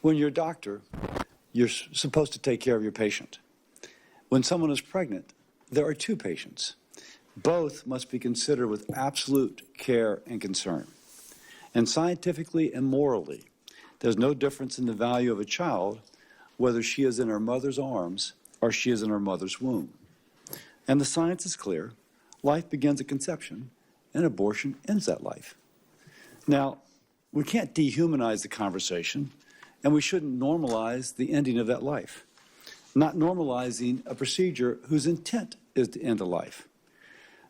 When you're a doctor, you're supposed to take care of your patient. When someone is pregnant, there are two patients. Both must be considered with absolute care and concern. And scientifically and morally, there's no difference in the value of a child whether she is in her mother's arms or she is in her mother's womb. And the science is clear. Life begins at conception, and abortion ends that life. Now, we can't dehumanize the conversation, and we shouldn't normalize the ending of that life, not normalizing a procedure whose intent is to end a life.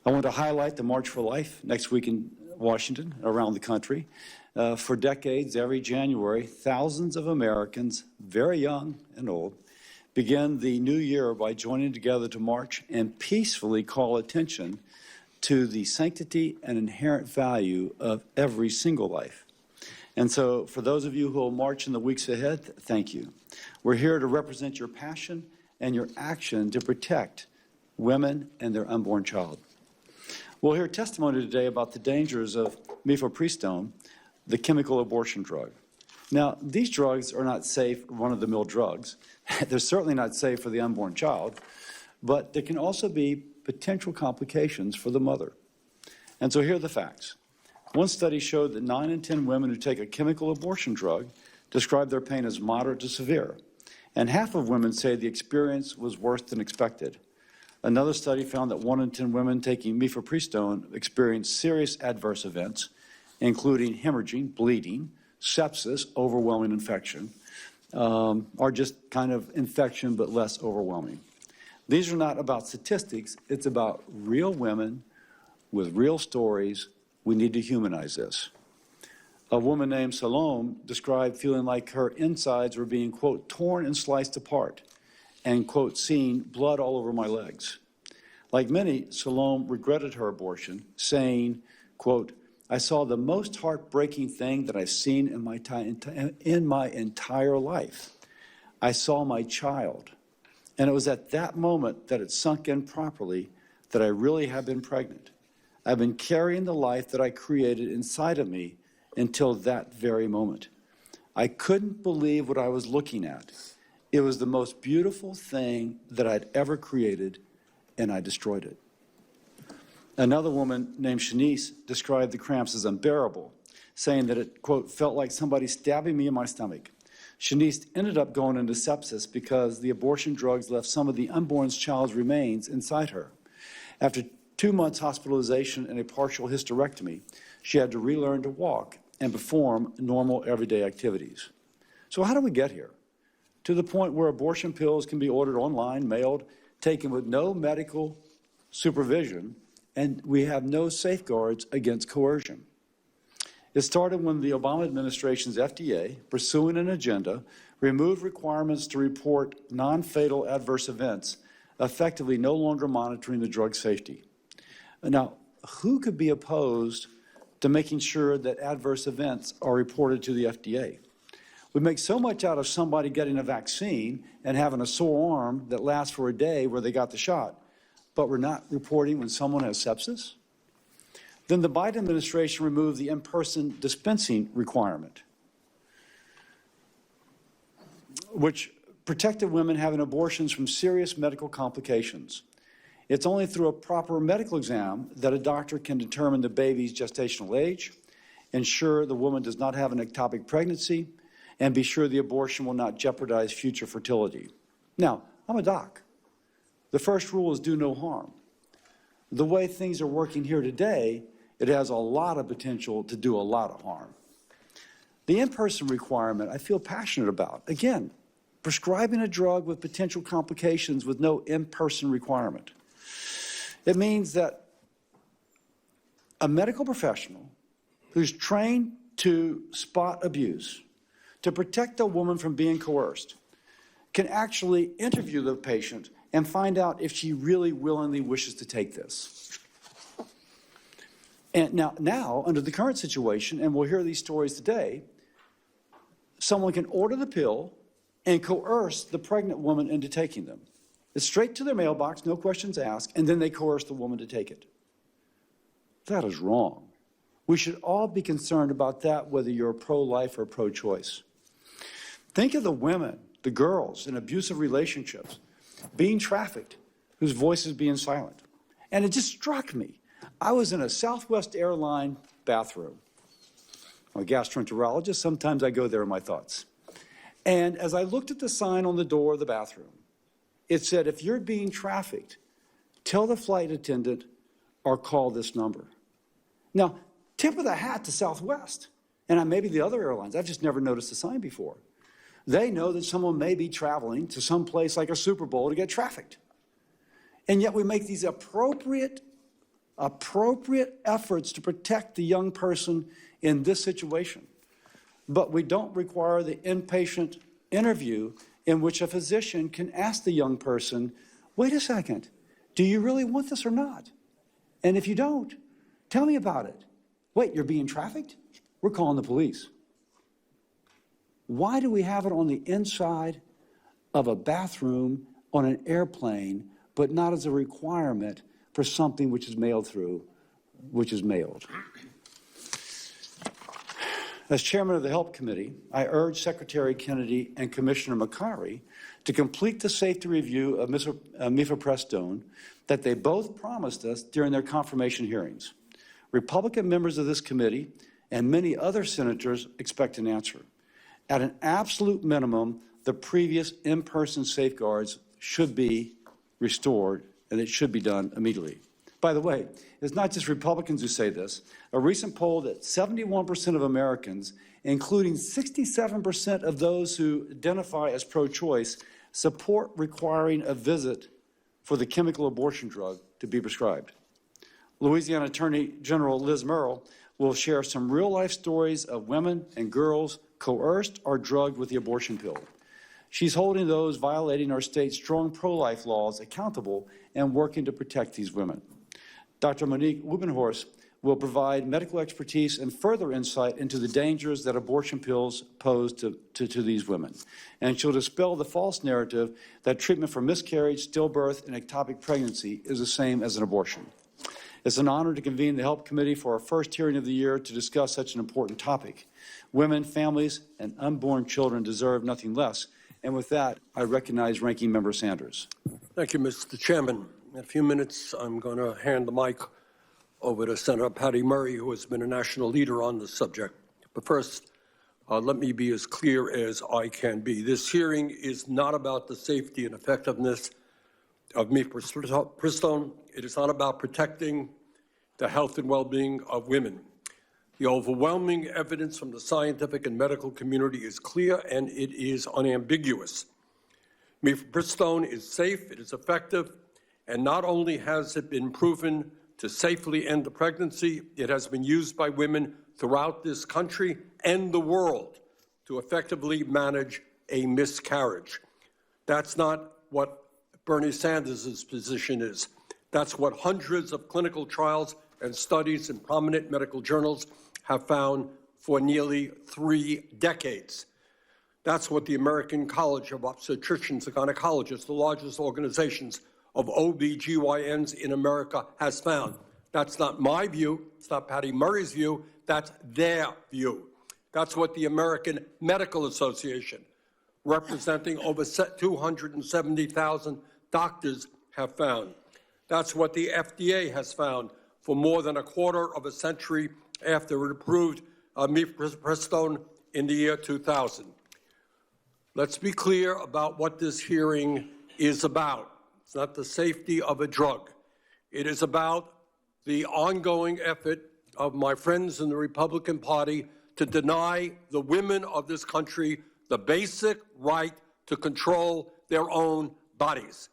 I want to highlight the March for Life next week in Washington, around the country. For decades, every January, thousands of Americans, very young and old, begin the new year by joining together to march and peacefully call attention to the sanctity and inherent value of every single life. And so for those of you who will march in the weeks ahead, thank you. We're here to represent your passion and your action to protect women and their unborn child. We'll hear testimony today about the dangers of mifepristone, the chemical abortion drug. Now, these drugs are not safe run-of-the-mill drugs. They're certainly not safe for the unborn child, but there can also be potential complications for the mother. And so here are the facts. One study showed that 9 in 10 women who take a chemical abortion drug describe their pain as moderate to severe, and half of women say the experience was worse than expected. Another study found that 1 in 10 women taking mifepristone experienced serious adverse events, including hemorrhaging, bleeding, sepsis, overwhelming infection, or just kind of infection but less overwhelming. These are not about statistics. It's about real women with real stories. We need to humanize this. A woman named Salome described feeling like her insides were being, quote, torn and sliced apart, and, quote, seeing blood all over my legs. Like many, Salome regretted her abortion, saying, quote, I saw the most heartbreaking thing that I've seen in my entire life. I saw my child. And it was at that moment that it sunk in properly that I really have been pregnant. I've been carrying the life that I created inside of me until that very moment. I couldn't believe what I was looking at. It was the most beautiful thing that I'd ever created, and I destroyed it. Another woman named Shanice described the cramps as unbearable, saying that it, quote, felt like somebody stabbing me in my stomach. Shanice ended up going into sepsis because the abortion drugs left some of the unborn child's remains inside her. After 2 months hospitalization and a partial hysterectomy, she had to relearn to walk and perform normal everyday activities. So how do we get here? To the point where abortion pills can be ordered online, mailed, taken with no medical supervision, and we have no safeguards against coercion. It started when the Obama administration's FDA, pursuing an agenda, removed requirements to report non-fatal adverse events, effectively no longer monitoring the drug safety. Now, who could be opposed to making sure that adverse events are reported to the FDA? We make so much out of somebody getting a vaccine and having a sore arm that lasts for a day where they got the shot, but we're not reporting when someone has sepsis? Then the Biden administration removed the in-person dispensing requirement, which protected women having abortions from serious medical complications. It's only through a proper medical exam that a doctor can determine the baby's gestational age, ensure the woman does not have an ectopic pregnancy, and be sure the abortion will not jeopardize future fertility. Now, I'm a doc. The first rule is do no harm. The way things are working here today, it has a lot of potential to do a lot of harm. The in-person requirement I feel passionate about. Again, prescribing a drug with potential complications with no in-person requirement. It means that a medical professional who's trained to spot abuse, to protect a woman from being coerced, can actually interview the patient and find out if she really willingly wishes to take this. And now, under the current situation, and we'll hear these stories today, someone can order the pill and coerce the pregnant woman into taking them. It's straight to their mailbox, no questions asked, and then they coerce the woman to take it. That is wrong. We should all be concerned about that, whether you're pro-life or pro-choice. Think of the women, the girls in abusive relationships, being trafficked, whose voices being silent. And it just struck me. I was in a Southwest airline bathroom. I'm a gastroenterologist. Sometimes I go there in my thoughts. And as I looked at the sign on the door of the bathroom, it said, if you're being trafficked, tell the flight attendant or call this number. Now, tip of the hat to Southwest, and maybe the other airlines. I've just never noticed the sign before. They know that someone may be traveling to some place like a Super Bowl to get trafficked. And yet we make these appropriate efforts to protect the young person in this situation. But we don't require the inpatient interview in which a physician can ask the young person, wait a second, do you really want this or not? And if you don't, tell me about it. Wait, you're being trafficked? We're calling the police. Why do we have it on the inside of a bathroom on an airplane, but not as a requirement for something which is mailed? As chairman of the Help Committee, I urge Secretary Kennedy and Commissioner McCarry to complete the safety review of mifepristone that they both promised us during their confirmation hearings. Republican members of this committee and many other senators expect an answer. At an absolute minimum, the previous in-person safeguards should be restored, and it should be done immediately. By the way, it's not just Republicans who say this. A recent poll that 71% of Americans, including 67% of those who identify as pro-choice, support requiring a visit for the chemical abortion drug to be prescribed. Louisiana Attorney General Liz Murrill will share some real-life stories of women and girls coerced or drugged with the abortion pill. She's holding those violating our state's strong pro-life laws accountable and working to protect these women. Dr. Monique Wubenhorst will provide medical expertise and further insight into the dangers that abortion pills pose to these women. And she'll dispel the false narrative that treatment for miscarriage, stillbirth, and ectopic pregnancy is the same as an abortion. It's an honor to convene the Help Committee for our first hearing of the year to discuss such an important topic. Women, families, and unborn children deserve nothing less. And with that, I recognize Ranking Member Sanders. Thank you, Mr. Chairman. In a few minutes, I'm going to hand the mic over to Senator Patty Murray, who has been a national leader on this subject. But first, let me be as clear as I can be. This hearing is not about the safety and effectiveness of mifepristone. It is not about protecting the health and well-being of women. The overwhelming evidence from the scientific and medical community is clear, and it is unambiguous. Mifepristone is safe, it is effective, and not only has it been proven to safely end the pregnancy, it has been used by women throughout this country and the world to effectively manage a miscarriage. That's not what Bernie Sanders' position is. That's what hundreds of clinical trials and studies in prominent medical journals have found for nearly 3 decades. That's what the American College of Obstetricians and Gynecologists, the largest organizations of OBGYNs in America, has found. That's not my view. It's not Patty Murray's view. That's their view. That's what the American Medical Association, representing over 270,000 doctors, have found. That's what the FDA has found for more than a quarter of a century after it approved mifepristone in the year 2000. Let's be clear about what this hearing is about. It's not the safety of a drug. It is about the ongoing effort of my friends in the Republican Party to deny the women of this country the basic right to control their own bodies.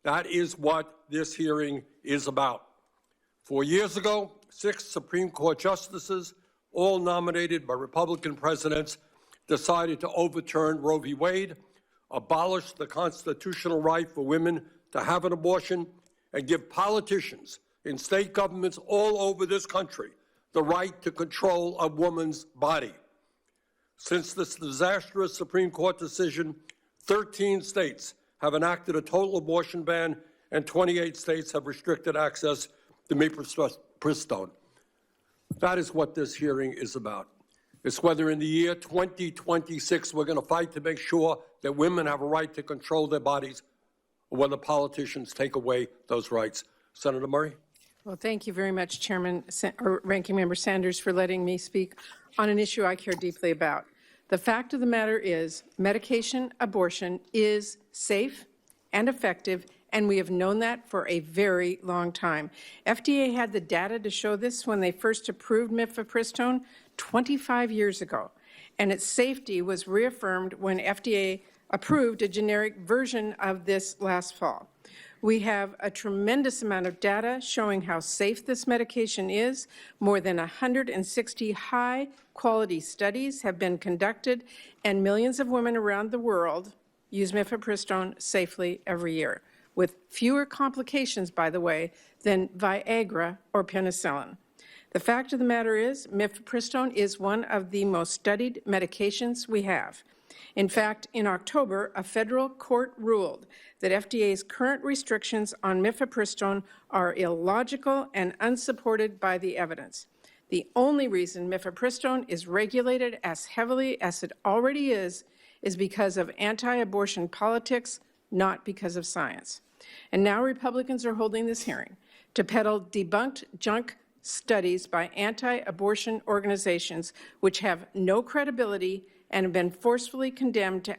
That is what this hearing is about. 4 years ago, 6 Supreme Court justices, all nominated by Republican presidents, decided to overturn Roe v. Wade, abolish the constitutional right for women to have an abortion, and give politicians in state governments all over this country the right to control a woman's body. Since this disastrous Supreme Court decision, 13 states have enacted a total abortion ban, and 28 states have restricted access to mifepristone. That is what this hearing is about. It's whether in the year 2026 we're going to fight to make sure that women have a right to control their bodies, or whether politicians take away those rights. Senator Murray? Well, thank you very much, Ranking Member Sanders, for letting me speak on an issue I care deeply about. The fact of the matter is medication abortion is safe and effective, and we have known that for a very long time. FDA had the data to show this when they first approved mifepristone 25 years ago, and its safety was reaffirmed when FDA approved a generic version of this last fall. We have a tremendous amount of data showing how safe this medication is. More than 160 high-quality studies have been conducted, and millions of women around the world use mifepristone safely every year, with fewer complications, by the way, than Viagra or penicillin. The fact of the matter is, mifepristone is one of the most studied medications we have. In fact, in October, a federal court ruled that FDA's current restrictions on mifepristone are illogical and unsupported by the evidence. The only reason mifepristone is regulated as heavily as it already is because of anti-abortion politics, not because of science. And now Republicans are holding this hearing to peddle debunked junk studies by anti-abortion organizations which have no credibility and have been forcefully condemned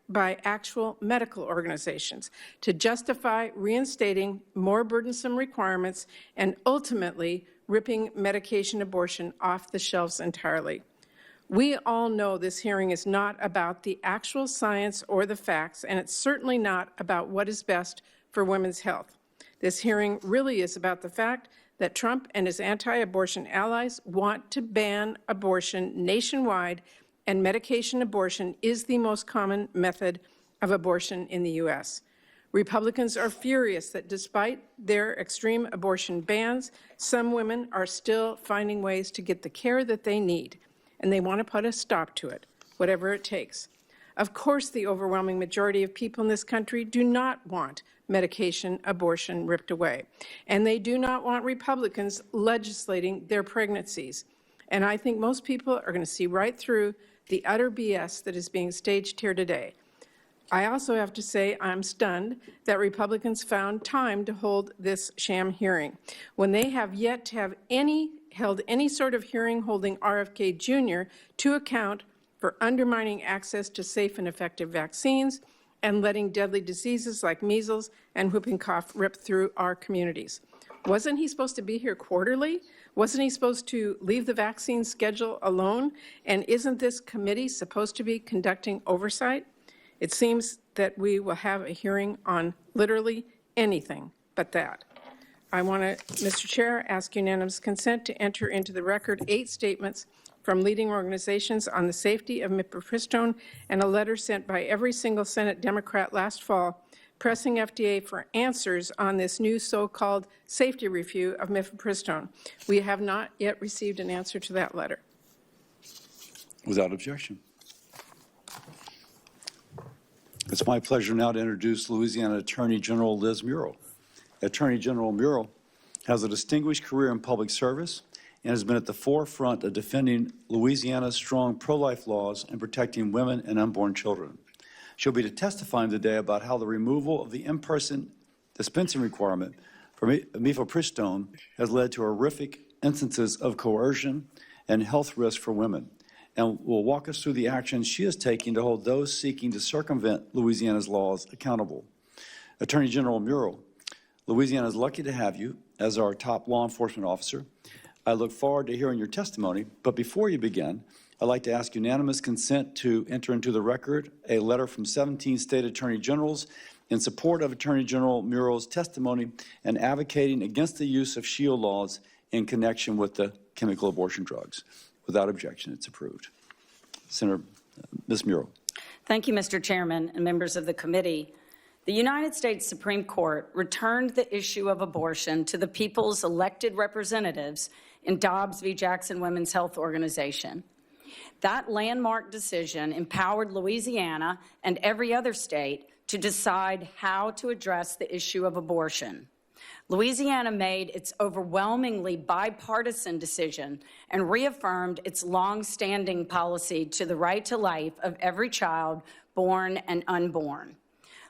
by actual medical organizations to justify reinstating more burdensome requirements and ultimately ripping medication abortion off the shelves entirely. We all know this hearing is not about the actual science or the facts, and it's certainly not about what is best for women's health. This hearing really is about the fact that Trump and his anti-abortion allies want to ban abortion nationwide, and medication abortion is the most common method of abortion in the U.S. Republicans are furious that despite their extreme abortion bans, some women are still finding ways to get the care that they need, and they want to put a stop to it, whatever it takes. Of course, the overwhelming majority of people in this country do not want medication abortion ripped away, and they do not want Republicans legislating their pregnancies. And I think most people are going to see right through the utter BS that is being staged here today. I also have to say I'm stunned that Republicans found time to hold this sham hearing when they have yet to have held any sort of hearing holding RFK Jr. to account for undermining access to safe and effective vaccines and letting deadly diseases like measles and whooping cough rip through our communities. Wasn't he supposed to be here quarterly? Wasn't he supposed to leave the vaccine schedule alone? And isn't this committee supposed to be conducting oversight? It seems that we will have a hearing on literally anything but that. I want to, Mr. Chair, ask unanimous consent to enter into the record 8 statements from leading organizations on the safety of mifepristone and a letter sent by every single Senate Democrat last fall pressing FDA for answers on this new so-called safety review of mifepristone. We have not yet received an answer to that letter. Without objection. It's my pleasure now to introduce Louisiana Attorney General Liz Murrill. Attorney General Murrill has a distinguished career in public service and has been at the forefront of defending Louisiana's strong pro-life laws and protecting women and unborn children. She'll be testifying today about how the removal of the in-person dispensing requirement for mifepristone has led to horrific instances of coercion and health risks for women, and will walk us through the actions she is taking to hold those seeking to circumvent Louisiana's laws accountable. Attorney General Murrill, Louisiana is lucky to have you as our top law enforcement officer. I look forward to hearing your testimony, but before you begin, I'd like to ask unanimous consent to enter into the record a letter from 17 state attorney generals in support of Attorney General Murrill's testimony and advocating against the use of SHIELD laws in connection with the chemical abortion drugs. Without objection, it's approved. Senator, Ms. Murrill. Thank you, Mr. Chairman and members of the committee. The United States Supreme Court returned the issue of abortion to the people's elected representatives in Dobbs v. Jackson Women's Health Organization. That landmark decision empowered Louisiana and every other state to decide how to address the issue of abortion. Louisiana made its overwhelmingly bipartisan decision and reaffirmed its long-standing policy to the right to life of every child, born and unborn.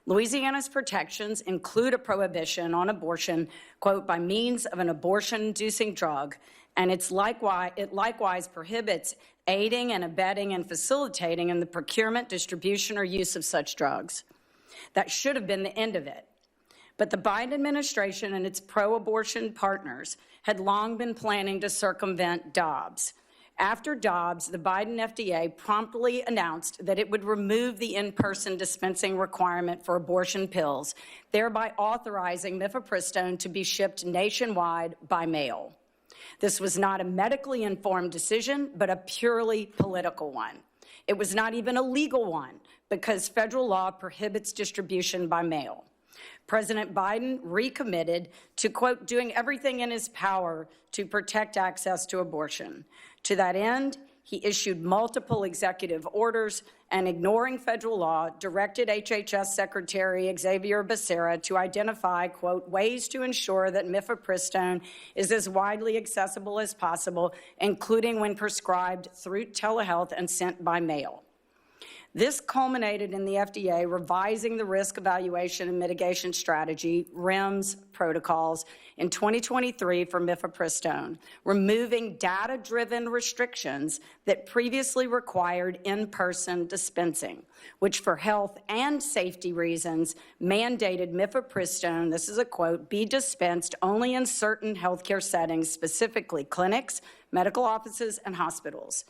Louisiana's protections include a prohibition on abortion, quote, by means of an abortion-inducing drug, and it likewise prohibits aiding and abetting and facilitating in the procurement, distribution, or use of such drugs. That should have been the end of it. But the Biden administration and its pro-abortion partners had long been planning to circumvent Dobbs. After Dobbs, the Biden FDA promptly announced that it would remove the in-person dispensing requirement for abortion pills, thereby authorizing mifepristone to be shipped nationwide by mail. This was not a medically informed decision, but a purely political one. It was not even a legal one, because federal law prohibits distribution by mail. President Biden recommitted to, quote, doing everything in his power to protect access to abortion. To that end, he issued multiple executive orders and, ignoring federal law, directed HHS Secretary Xavier Becerra to identify, quote, ways to ensure that mifepristone is as widely accessible as possible, including when prescribed through telehealth and sent by mail. This culminated in the FDA revising the risk evaluation and mitigation strategy, REMS protocols, in 2023 for mifepristone, removing data-driven restrictions that previously required in-person dispensing, which for health and safety reasons mandated mifepristone, this is a quote, be dispensed only in certain healthcare settings, specifically clinics, medical offices, and hospitals.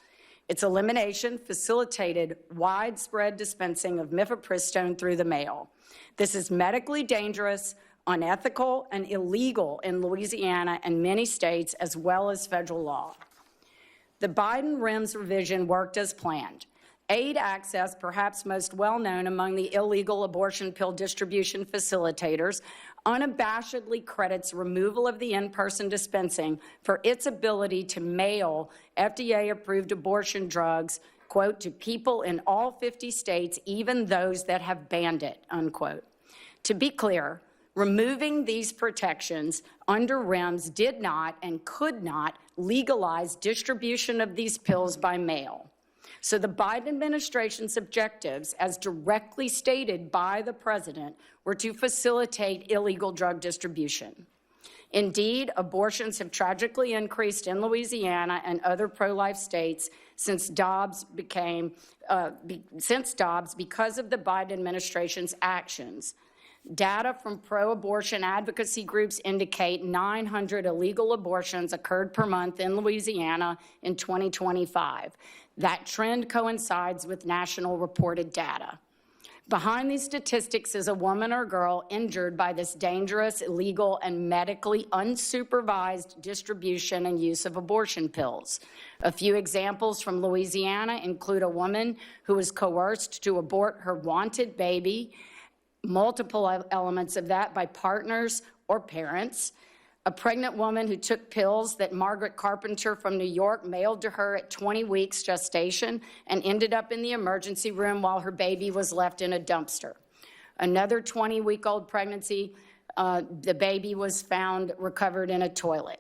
Its elimination facilitated widespread dispensing of mifepristone through the mail. This is medically dangerous, unethical, and illegal in Louisiana and many states, as well as federal law. The Biden REMS revision worked as planned. Aid Access, perhaps most well-known among the illegal abortion pill distribution facilitators, unabashedly credits removal of the in-person dispensing for its ability to mail FDA-approved abortion drugs, quote, to people in all 50 states, even those that have banned it, unquote. To be clear, removing these protections under REMS did not and could not legalize distribution of these pills by mail. So the Biden administration's objectives, as directly stated by the president, were to facilitate illegal drug distribution. Indeed, abortions have tragically increased in Louisiana and other pro-life states since Dobbs because of the Biden administration's actions. Data from pro-abortion advocacy groups indicate 900 illegal abortions occurred per month in Louisiana in 2025. That trend coincides with national reported data. Behind these statistics is a woman or girl injured by this dangerous, illegal, and medically unsupervised distribution and use of abortion pills. A few examples from Louisiana include a woman who was coerced to abort her wanted baby, multiple elements of that by partners or parents, a pregnant woman who took pills that Margaret Carpenter from New York mailed to her at 20 weeks gestation and ended up in the emergency room while her baby was left in a dumpster. Another 20-week-old pregnancy, the baby was found recovered in a toilet.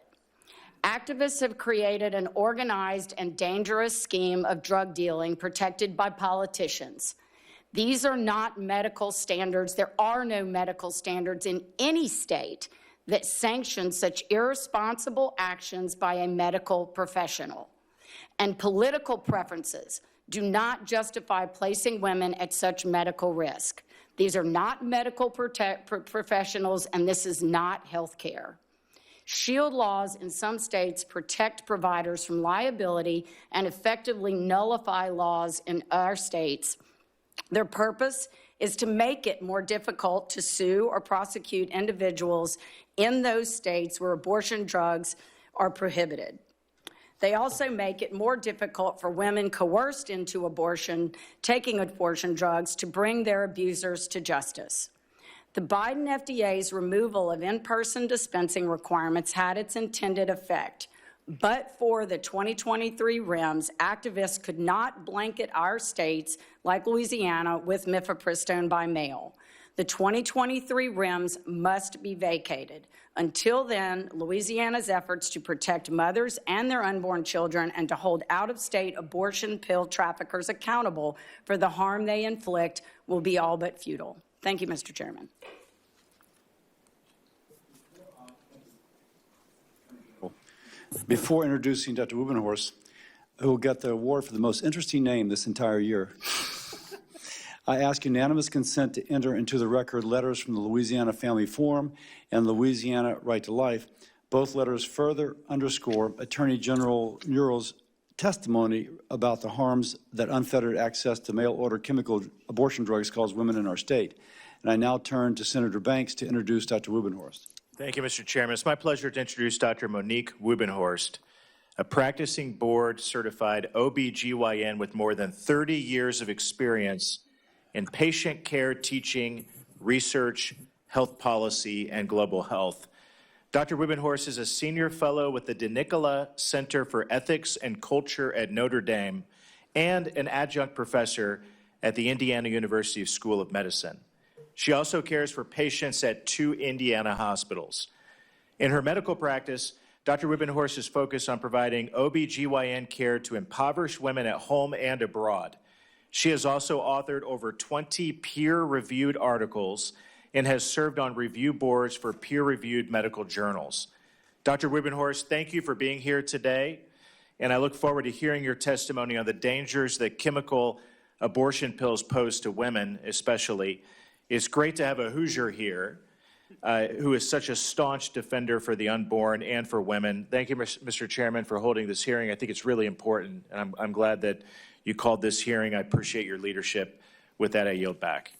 Activists have created an organized and dangerous scheme of drug dealing protected by politicians. These are not medical standards. There are no medical standards in any state that sanction such irresponsible actions by a medical professional. And political preferences do not justify placing women at such medical risk. These are not medical professionals, and this is not health care. Shield laws in some states protect providers from liability and effectively nullify laws in our states. Their purpose is to make it more difficult to sue or prosecute individuals in those states where abortion drugs are prohibited. They also make it more difficult for women coerced into abortion, taking abortion drugs, to bring their abusers to justice. The Biden FDA's removal of in-person dispensing requirements had its intended effect. But for the 2023 REMS, activists could not blanket our states, like Louisiana, with mifepristone by mail. The 2023 RIMS must be vacated. Until then, Louisiana's efforts to protect mothers and their unborn children and to hold out-of-state abortion pill traffickers accountable for the harm they inflict will be all but futile. Thank you, Mr. Chairman. Before introducing Dr. Wubenhorst, who will get the award for the most interesting name this entire year, I ask unanimous consent to enter into the record letters from the Louisiana Family Forum and Louisiana Right to Life. Both letters further underscore Attorney General Murrill's testimony about the harms that unfettered access to mail-order chemical abortion drugs cause women in our state. And I now turn to Senator Banks to introduce Dr. Wubenhorst. Thank you, Mr. Chairman. It's my pleasure to introduce Dr. Monique Wubenhorst, a practicing board-certified OB/GYN with more than 30 years of experience in patient care, teaching, research, health policy, and global health. Dr. Wubenhorst is a senior fellow with the De Nicola Center for Ethics and Culture at Notre Dame and an adjunct professor at the Indiana University School of Medicine. She also cares for patients at 2 Indiana hospitals. In her medical practice, Dr. Wubenhorst is focused on providing OB/GYN care to impoverished women at home and abroad. She has also authored over 20 peer-reviewed articles and has served on review boards for peer-reviewed medical journals. Dr. Wubenhorst, thank you for being here today, and I look forward to hearing your testimony on the dangers that chemical abortion pills pose to women, especially. It's great to have a Hoosier here who is such a staunch defender for the unborn and for women. Thank you, Mr. Chairman, for holding this hearing. I think it's really important, and I'm glad that you called this hearing. I appreciate your leadership. With that, I yield back.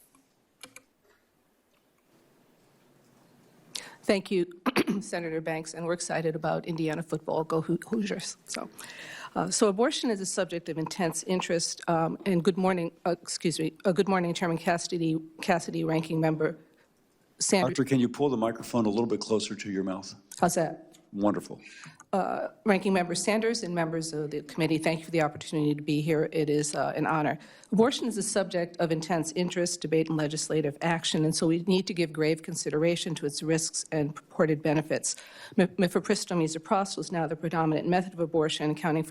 Thank you, Senator Banks, and we're excited about Indiana football. Go Hoosiers. So abortion is a subject of intense interest, and good morning, good morning, Chairman Cassidy, Ranking Member Sanders. Doctor, can you pull the microphone a little bit closer to your mouth? How's that? Wonderful. Ranking Member Sanders and members of the committee, thank you for the opportunity to be here. It is an honor. Abortion is a subject of intense interest, debate, and legislative action, and so we need to give grave consideration to its risks and purported benefits. Mifepristone misoprostol is now the predominant method of abortion, accounting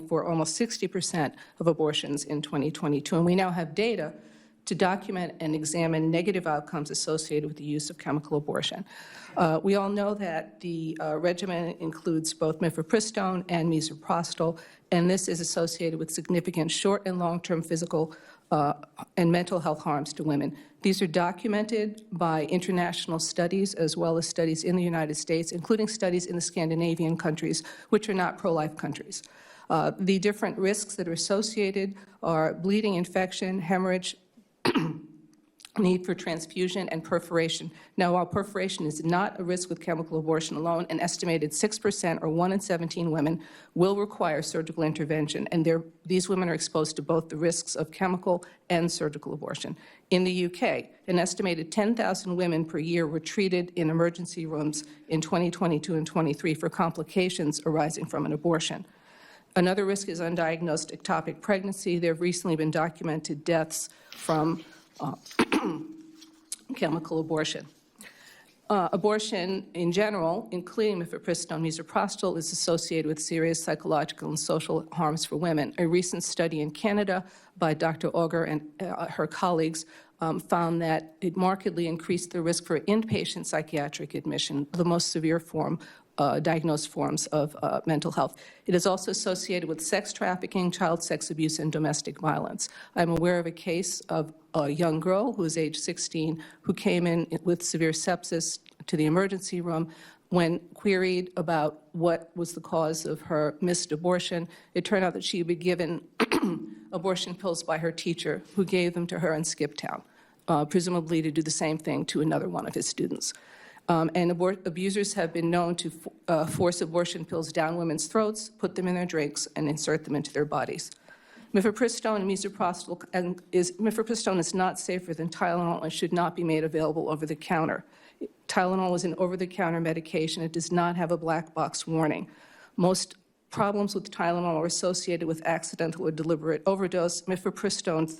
for almost 60% of abortions in 2022, and we now have data to document and examine negative outcomes associated with the use of chemical abortion. We all know that the regimen includes both mifepristone and misoprostol, and this is associated with significant short and long-term physical and mental health harms to women. These are documented by international studies as well as studies in the United States, including studies in the Scandinavian countries, which are not pro-life countries. The different risks that are associated are bleeding, infection, hemorrhage, need for transfusion, and perforation. Now, while perforation is not a risk with chemical abortion alone, an estimated 6% or 1 in 17 women will require surgical intervention, and these women are exposed to both the risks of chemical and surgical abortion. In the UK, an estimated 10,000 women per year were treated in emergency rooms in 2022 and 23 for complications arising from an abortion. Another risk is undiagnosed ectopic pregnancy. There have recently been documented deaths from chemical abortion. Abortion in general, including mifepristone misoprostol, is associated with serious psychological and social harms for women. A recent study in Canada by Dr. Auger and her colleagues found that it markedly increased the risk for inpatient psychiatric admission, the most severe diagnosed forms of mental health. It is also associated with sex trafficking, child sex abuse, and domestic violence. I'm aware of a case of a young girl who was age 16 who came in with severe sepsis to the emergency room. When queried about what was the cause of her missed abortion, it turned out that she had been given abortion pills by her teacher, who gave them to her in Skip Town, presumably to do the same thing to another one of his students. And abusers have been known to force abortion pills down women's throats, put them in their drinks, and insert them into their bodies. Mifepristone and misoprostol mifepristone is not safer than Tylenol and should not be made available over the counter. Tylenol is an over-the-counter medication. It does not have a black box warning. Most problems with Tylenol are associated with accidental or deliberate overdose. Mifepristone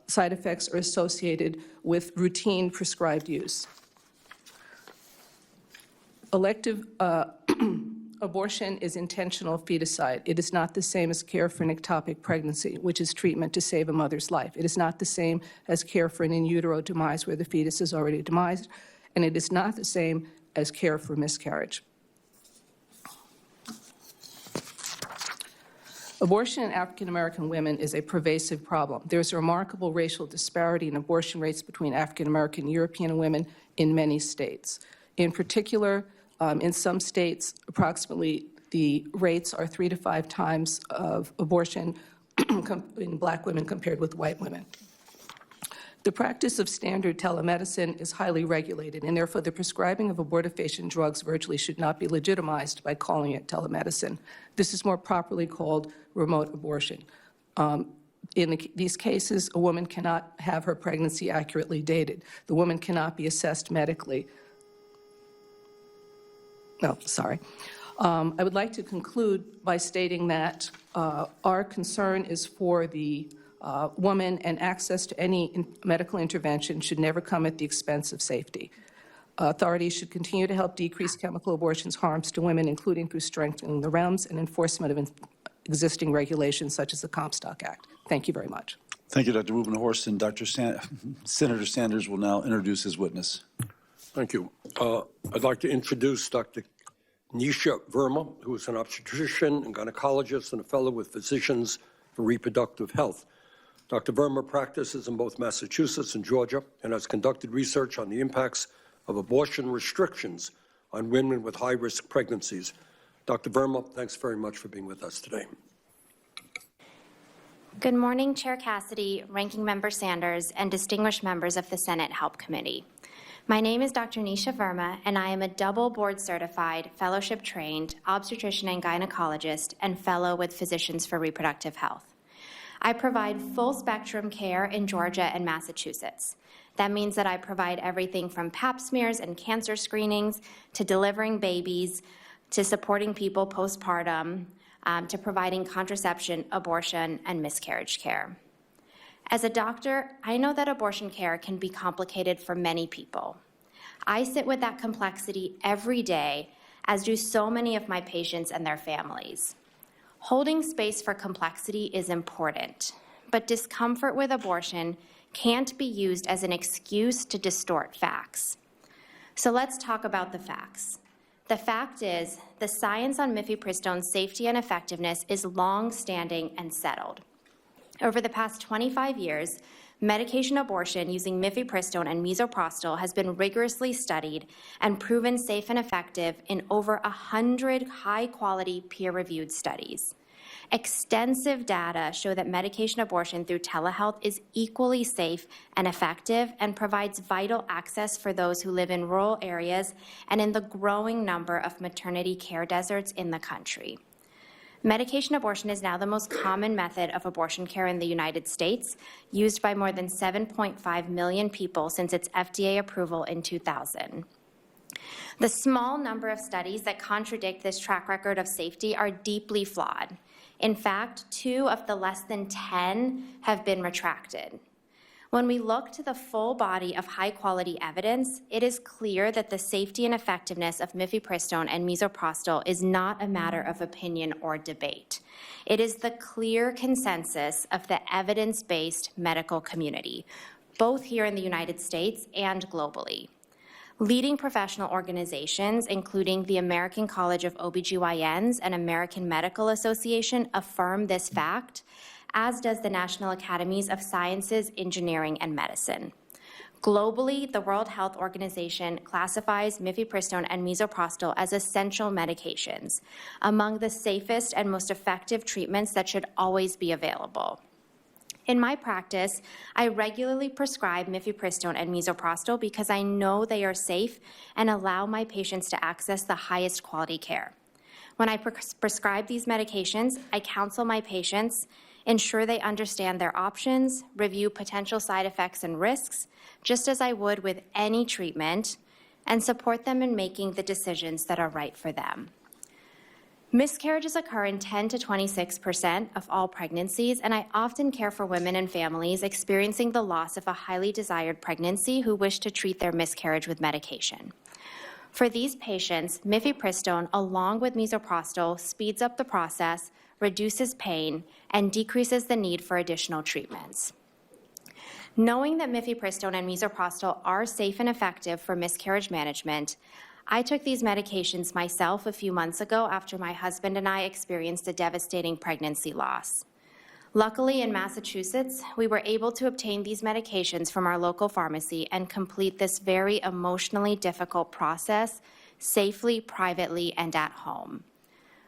side effects are associated with routine prescribed use. Elective abortion is intentional feticide. It is not the same as care for an ectopic pregnancy, which is treatment to save a mother's life. It is not the same as care for an in utero demise where the fetus is already demised, and it is not the same as care for miscarriage. Abortion in African American women is a pervasive problem. There's a remarkable racial disparity in abortion rates between African American and European women in many states. In particular, in some states, approximately the rates are 3 to 5 times of abortion in black women compared with white women. The practice of standard telemedicine is highly regulated, and therefore the prescribing of abortifacient drugs virtually should not be legitimized by calling it telemedicine. This is more properly called remote abortion. In these cases, a woman cannot have her pregnancy accurately dated. The woman cannot be assessed medically. No, sorry. I would like to conclude by stating that our concern is for the woman, and access to any medical intervention should never come at the expense of safety. Authorities should continue to help decrease chemical abortion's harms to women, including through strengthening the realms and enforcement of existing regulations such as the Comstock Act. Thank you very much. Thank you, Dr. Wubenhorst, and Senator Sanders will now introduce his witness. Thank you. I'd like to introduce Dr. Nisha Verma, who is an obstetrician and gynecologist and a fellow with Physicians for Reproductive Health. Dr. Verma practices in both Massachusetts and Georgia and has conducted research on the impacts of abortion restrictions on women with high-risk pregnancies. Dr. Verma, thanks very much for being with us today. Good morning, Chair Cassidy, Ranking Member Sanders, and distinguished members of the Senate Help Committee. My name is Dr. Nisha Verma, and I am a double board-certified, fellowship-trained obstetrician and gynecologist and fellow with Physicians for Reproductive Health. I provide full-spectrum care in Georgia and Massachusetts. That means that I provide everything from pap smears and cancer screenings to delivering babies to supporting people postpartum to providing contraception, abortion, and miscarriage care. As a doctor, I know that abortion care can be complicated for many people. I sit with that complexity every day, as do so many of my patients and their families. Holding space for complexity is important, but discomfort with abortion can't be used as an excuse to distort facts. So let's talk about the facts. The fact is, the science on mifepristone's safety and effectiveness is long-standing and settled. Over the past 25 years, medication abortion using mifepristone and misoprostol has been rigorously studied and proven safe and effective in over 100 high-quality peer-reviewed studies. Extensive data show that medication abortion through telehealth is equally safe and effective and provides vital access for those who live in rural areas and in the growing number of maternity care deserts in the country. Medication abortion is now the most common method of abortion care in the United States, used by more than 7.5 million people since its FDA approval in 2000. The small number of studies that contradict this track record of safety are deeply flawed. In fact, 2 of the less than 10 have been retracted. When we look to the full body of high-quality evidence, it is clear that the safety and effectiveness of mifepristone and misoprostol is not a matter of opinion or debate. It is the clear consensus of the evidence-based medical community, both here in the United States and globally. Leading professional organizations, including the American College of OBGYNs and American Medical Association, affirm this fact, as does the National Academies of Sciences, Engineering, and Medicine. Globally, the World Health Organization classifies mifepristone and misoprostol as essential medications, among the safest and most effective treatments that should always be available. In my practice, I regularly prescribe mifepristone and misoprostol because I know they are safe and allow my patients to access the highest quality care. When I prescribe these medications, I counsel my patients, ensure they understand their options, review potential side effects and risks, just as I would with any treatment, and support them in making the decisions that are right for them. Miscarriages occur in 10 to 26% of all pregnancies, and I often care for women and families experiencing the loss of a highly desired pregnancy who wish to treat their miscarriage with medication. For these patients, mifepristone, along with misoprostol, speeds up the process, reduces pain, and decreases the need for additional treatments. Knowing that mifepristone and misoprostol are safe and effective for miscarriage management, I took these medications myself a few months ago after my husband and I experienced a devastating pregnancy loss. Luckily, in Massachusetts, we were able to obtain these medications from our local pharmacy and complete this very emotionally difficult process safely, privately, and at home.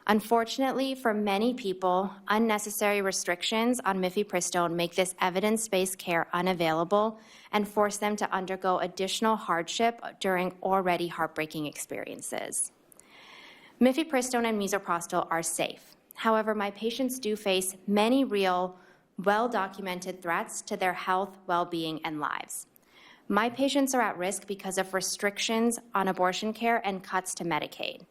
Unfortunately, for many people, unnecessary restrictions on mifepristone make this evidence-based care unavailable and force them to undergo additional hardship during already heartbreaking experiences. Mifepristone and misoprostol are safe. However, my patients do face many real, well-documented threats to their health, well-being, and lives. My patients are at risk because of restrictions on abortion care and cuts to Medicaid.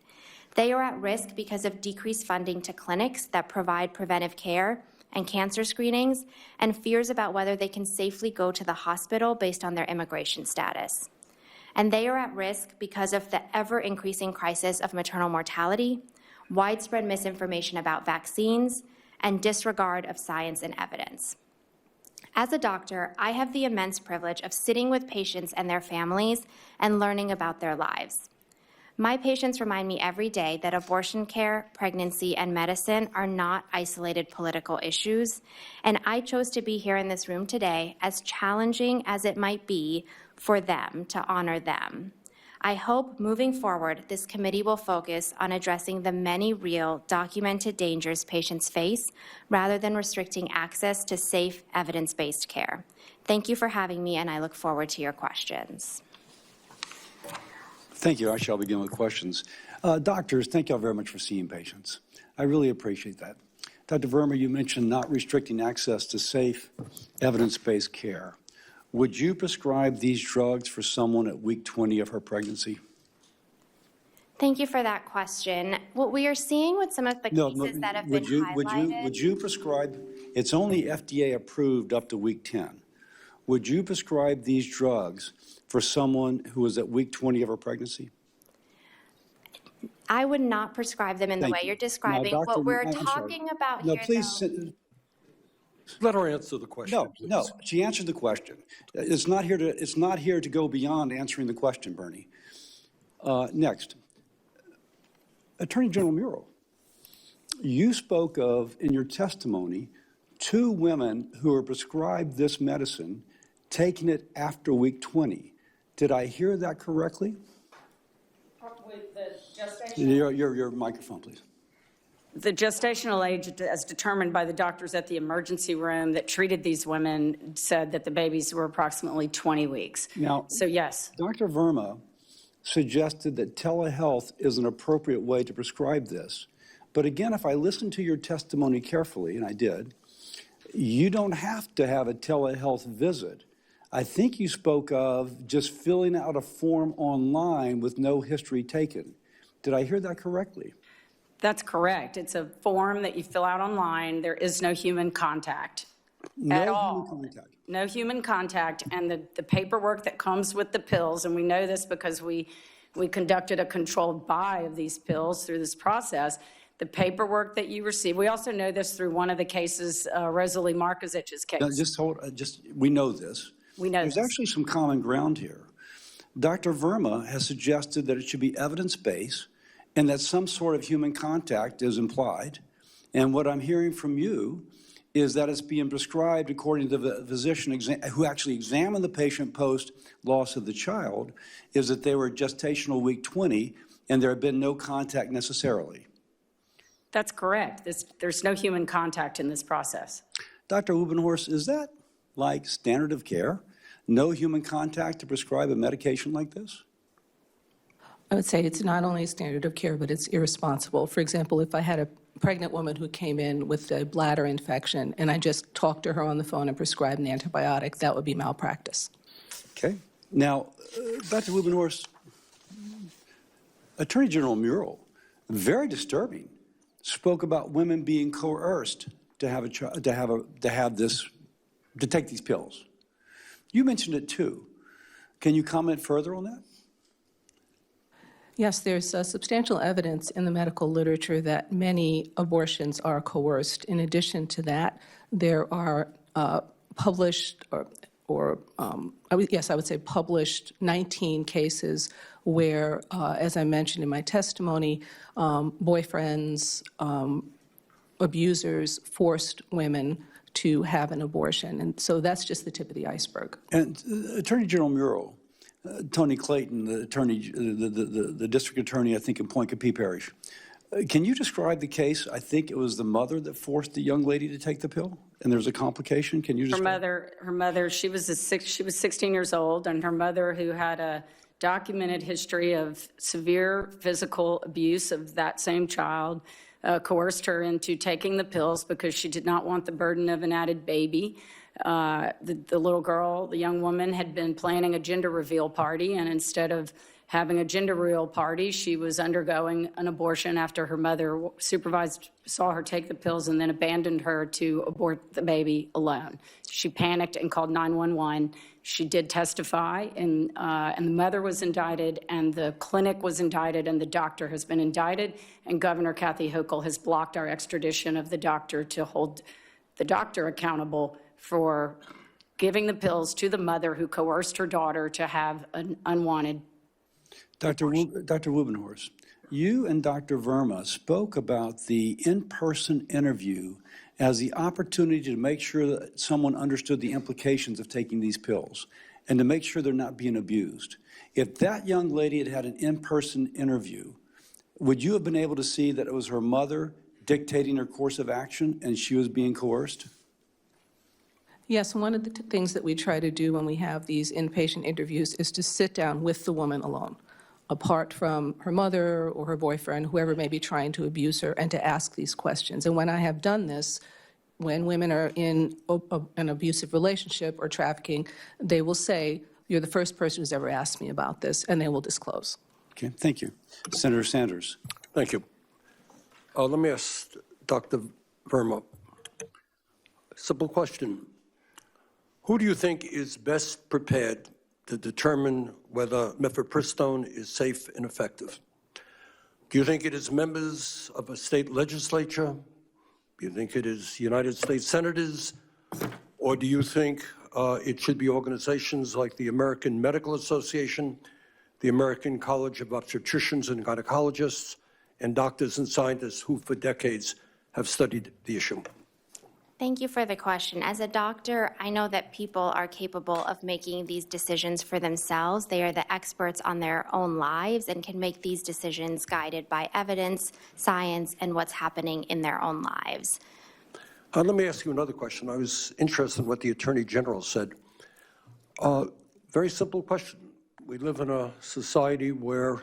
They are at risk because of decreased funding to clinics that provide preventive care and cancer screenings, and fears about whether they can safely go to the hospital based on their immigration status. And they are at risk because of the ever-increasing crisis of maternal mortality, widespread misinformation about vaccines, and disregard of science and evidence. As a doctor, I have the immense privilege of sitting with patients and their families and learning about their lives. My patients remind me every day that abortion care, pregnancy, and medicine are not isolated political issues, and I chose to be here in this room today, as challenging as it might be for them, to honor them. I hope moving forward, this committee will focus on addressing the many real, documented dangers patients face, rather than restricting access to safe, evidence-based care. Thank you for having me, and I look forward to your questions. Thank you. I shall begin with questions. Doctors, thank you all very much for seeing patients. I really appreciate that. Dr. Verma, you mentioned not restricting access to safe, evidence-based care. Would you prescribe these drugs for someone at week 20 of her pregnancy? Thank you for that question. What we are seeing with some of the cases that have been highlighted... Would you prescribe, it's only FDA approved up to week 10. Would you prescribe these drugs for someone who is at week 20 of her pregnancy? I would not prescribe them in the way you're describing. Now, Dr. What we're I'm talking sorry. about No, here, please. though... Let her answer the question, No, please. no, she answered the question. It's not here to go beyond answering the question, Bernie. Next, Attorney General Murrill, you spoke of, in your testimony, 2 women who were prescribed this medicine taking it after week 20. Did I hear that correctly? With the gestational... Your microphone, please. The gestational age, as determined by the doctors at the emergency room that treated these women, said that the babies were approximately 20 weeks. Now, so yes. Dr. Verma suggested that telehealth is an appropriate way to prescribe this. But again, if I listened to your testimony carefully, and I did, you don't have to have a telehealth visit. I think you spoke of just filling out a form online with no history taken. Did I hear that correctly? That's correct. It's a form that you fill out online. There is no human contact at all. No human contact, and the paperwork that comes with the pills, and we know this because we conducted a controlled buy of these pills through this process. The paperwork that you receive, we also know this through one of the cases, Rosalie Markovich's case. No, we know this. We know There's actually some common ground here. Dr. Verma has suggested that it should be evidence-based and that some sort of human contact is implied. And what I'm hearing from you is that it's being prescribed according to the physician who actually examined the patient post-loss of the child, is that they were gestational week 20 and there had been no contact necessarily. That's correct. There's no human contact in this process. Dr. Ubenhorst, is that like standard of care? No human contact to prescribe a medication like this? I would say it's not only a standard of care, but it's irresponsible. For example, if I had a pregnant woman who came in with a bladder infection and I just talked to her on the phone and prescribed an antibiotic, that would be malpractice. Okay. Now, Dr. Ubenhorst, Attorney General Murrill, very disturbing spoke about women being coerced to have to take these pills. You mentioned it too. Can you comment further on that? Yes, there's substantial evidence in the medical literature that many abortions are coerced. In addition to that, there are published, published 19 cases where, as I mentioned in my testimony, boyfriends, abusers forced women to have an abortion. And so that's just the tip of the iceberg. And Attorney General Murrill, Tony Clayton, the district attorney, I think, in Point Capee Parish. Can you describe the case? I think it was the mother that forced the young lady to take the pill, and there was a complication. Can you describe? Her mother, she was 16 years old, and her mother, who had a documented history of severe physical abuse of that same child, coerced her into taking the pills because she did not want the burden of an added baby. The little girl, the young woman, had been planning a gender reveal party, and instead of having a gender reveal party, she was undergoing an abortion after her mother saw her take the pills and then abandoned her to abort the baby alone. She panicked and called 911. She did testify, and the mother was indicted, and the clinic was indicted, and the doctor has been indicted, and Governor Kathy Hochul has blocked our extradition of the doctor to hold the doctor accountable for giving the pills to the mother who coerced her daughter to have an unwanted. Dr. Wubenhorst, you and Dr. Verma spoke about the in-person interview as the opportunity to make sure that someone understood the implications of taking these pills and to make sure they're not being abused. If that young lady had had an in-person interview, would you have been able to see that it was her mother dictating her course of action and she was being coerced? Yes, one of the things that we try to do when we have these inpatient interviews is to sit down with the woman alone, apart from her mother or her boyfriend, whoever may be trying to abuse her, and to ask these questions. And when I have done this, when women are in an abusive relationship or trafficking, they will say, "You're the first person who's ever asked me about this," and they will disclose. Okay, thank you. Senator Sanders. Thank you. Let me ask Dr. Verma. Simple question. Who do you think is best prepared to determine whether mifepristone is safe and effective? Do you think it is members of a state legislature? Do you think it is United States senators? Or do you think it should be organizations like the American Medical Association, the American College of Obstetricians and Gynecologists, and doctors and scientists who for decades have studied the issue? Thank you for the question. As a doctor, I know that people are capable of making these decisions for themselves. They are the experts on their own lives and can make these decisions guided by evidence, science, and what's happening in their own lives. Let me ask you another question. I was interested in what the Attorney General said. Very simple question. We live in a society where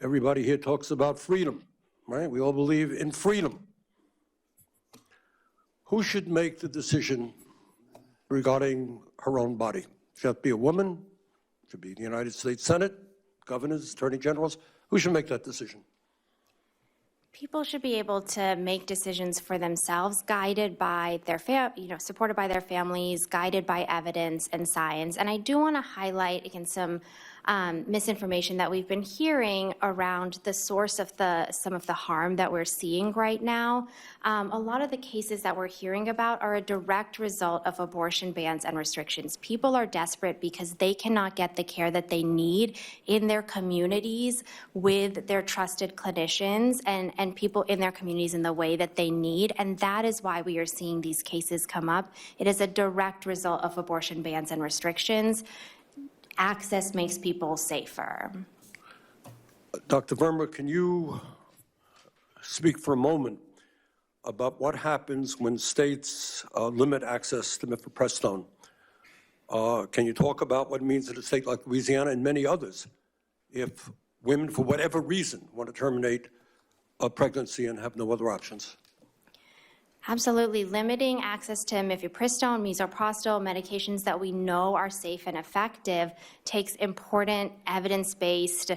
everybody here talks about freedom, right? We all believe in freedom. Who should make the decision regarding her own body? Should it be a woman? Should it be the United States Senate, governors, attorney generals? Who should make that decision? People should be able to make decisions for themselves, guided by their supported by their families, guided by evidence and science. And I do want to highlight again some misinformation that we've been hearing around the source of some of the harm that we're seeing right now. A lot of the cases that we're hearing about are a direct result of abortion bans and restrictions. People are desperate because they cannot get the care that they need in their communities with their trusted clinicians and people in their communities in the way that they need. And that is why we are seeing these cases come up. It is a direct result of abortion bans and restrictions. Access makes people safer. Dr. Verma, can you speak for a moment about what happens when states limit access to mifepristone? Can you talk about what it means in a state like Louisiana and many others if women, for whatever reason, want to terminate a pregnancy and have no other options? Absolutely. Limiting access to mifepristone, misoprostol, medications that we know are safe and effective takes important evidence-based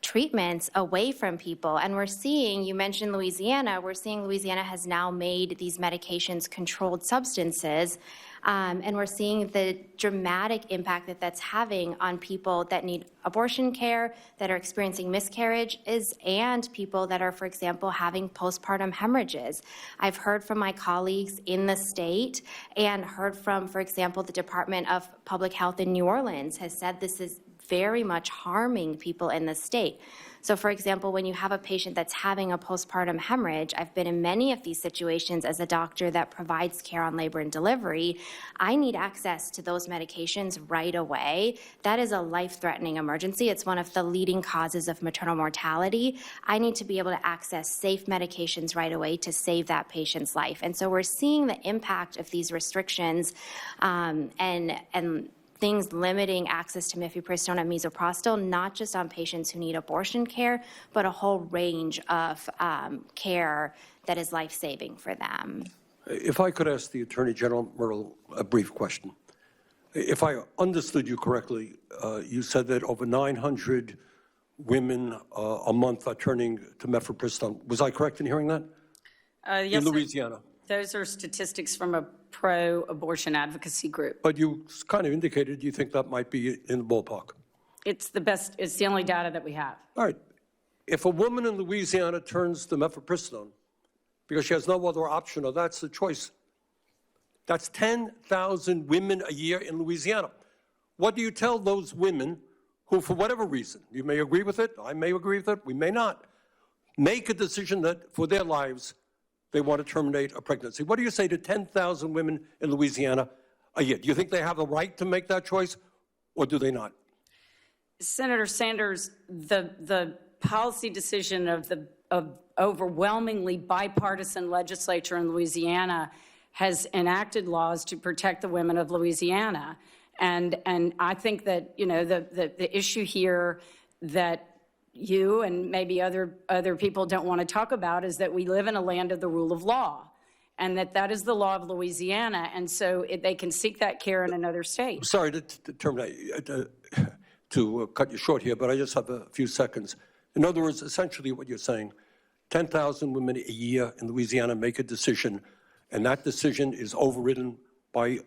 treatments away from people. And we're seeing, you mentioned Louisiana, we're seeing Louisiana has now made these medications controlled substances. And we're seeing the dramatic impact that that's having on people that need abortion care, that are experiencing miscarriages, and people that are, for example, having postpartum hemorrhages. I've heard from my colleagues in the state and heard from, for example, the Department of Public Health in New Orleans has said this is very much harming people in the state. So, for example, when you have a patient that's having a postpartum hemorrhage, I've been in many of these situations as a doctor that provides care on labor and delivery. I need access to those medications right away. That is a life-threatening emergency. It's one of the leading causes of maternal mortality. I need to be able to access safe medications right away to save that patient's life. And so we're seeing the impact of these restrictions and things limiting access to mifepristone and misoprostol, not just on patients who need abortion care, but a whole range of care that is life-saving for them. If I could ask the Attorney General Murrill a brief question. If I understood you correctly, you said that over 900 women a month are turning to mifepristone. Was I correct in hearing that? Yes, in Louisiana. sir. Those are statistics from a pro-abortion advocacy group. But you kind of indicated you think that might be in the ballpark. It's the only data that we have. All right. If a woman in Louisiana turns to mifepristone because she has no other option, or that's the choice, that's 10,000 women a year in Louisiana. What do you tell those women who, for whatever reason, you may agree with it, I may agree with it, we may not, make a decision that for their lives they want to terminate a pregnancy? What do you say to 10,000 women in Louisiana a year? Do you think they have the right to make that choice, or do they not? Senator Sanders, the policy decision of the overwhelmingly bipartisan legislature in Louisiana has enacted laws to protect the women of Louisiana. And I think that, you know, the issue here that you and maybe other people don't want to talk about is that we live in a land of the rule of law, and that is the law of Louisiana, and so they can seek that care in another state. Sorry to terminate, to cut you short here, but I just have a few seconds. In other words, essentially what you're saying, 10,000 women a year in Louisiana make a decision, and that decision is overridden by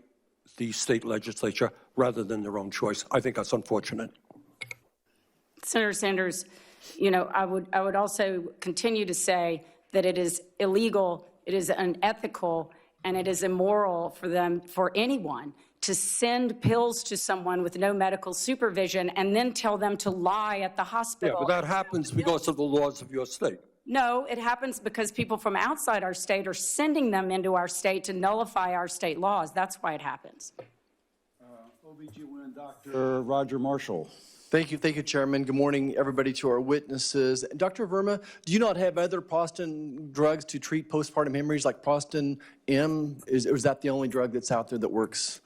the state legislature rather than their own choice. I think that's unfortunate. Senator Sanders, you know, I would also continue to say that it is illegal, it is unethical, and it is immoral for anyone to send pills to someone with no medical supervision and then tell them to lie at the hospital. Yeah, but that happens because of the laws of your state. No, it happens because people from outside our state are sending them into our state to nullify our state laws. That's why it happens. OBGYN Dr. Roger Marshall. Thank you, Chairman. Good morning, everybody, to our witnesses. Dr. Verma, do you not have other prostacyclin drugs to treat postpartum hemorrhage like Prostin M? Is that the only drug that's out there that works?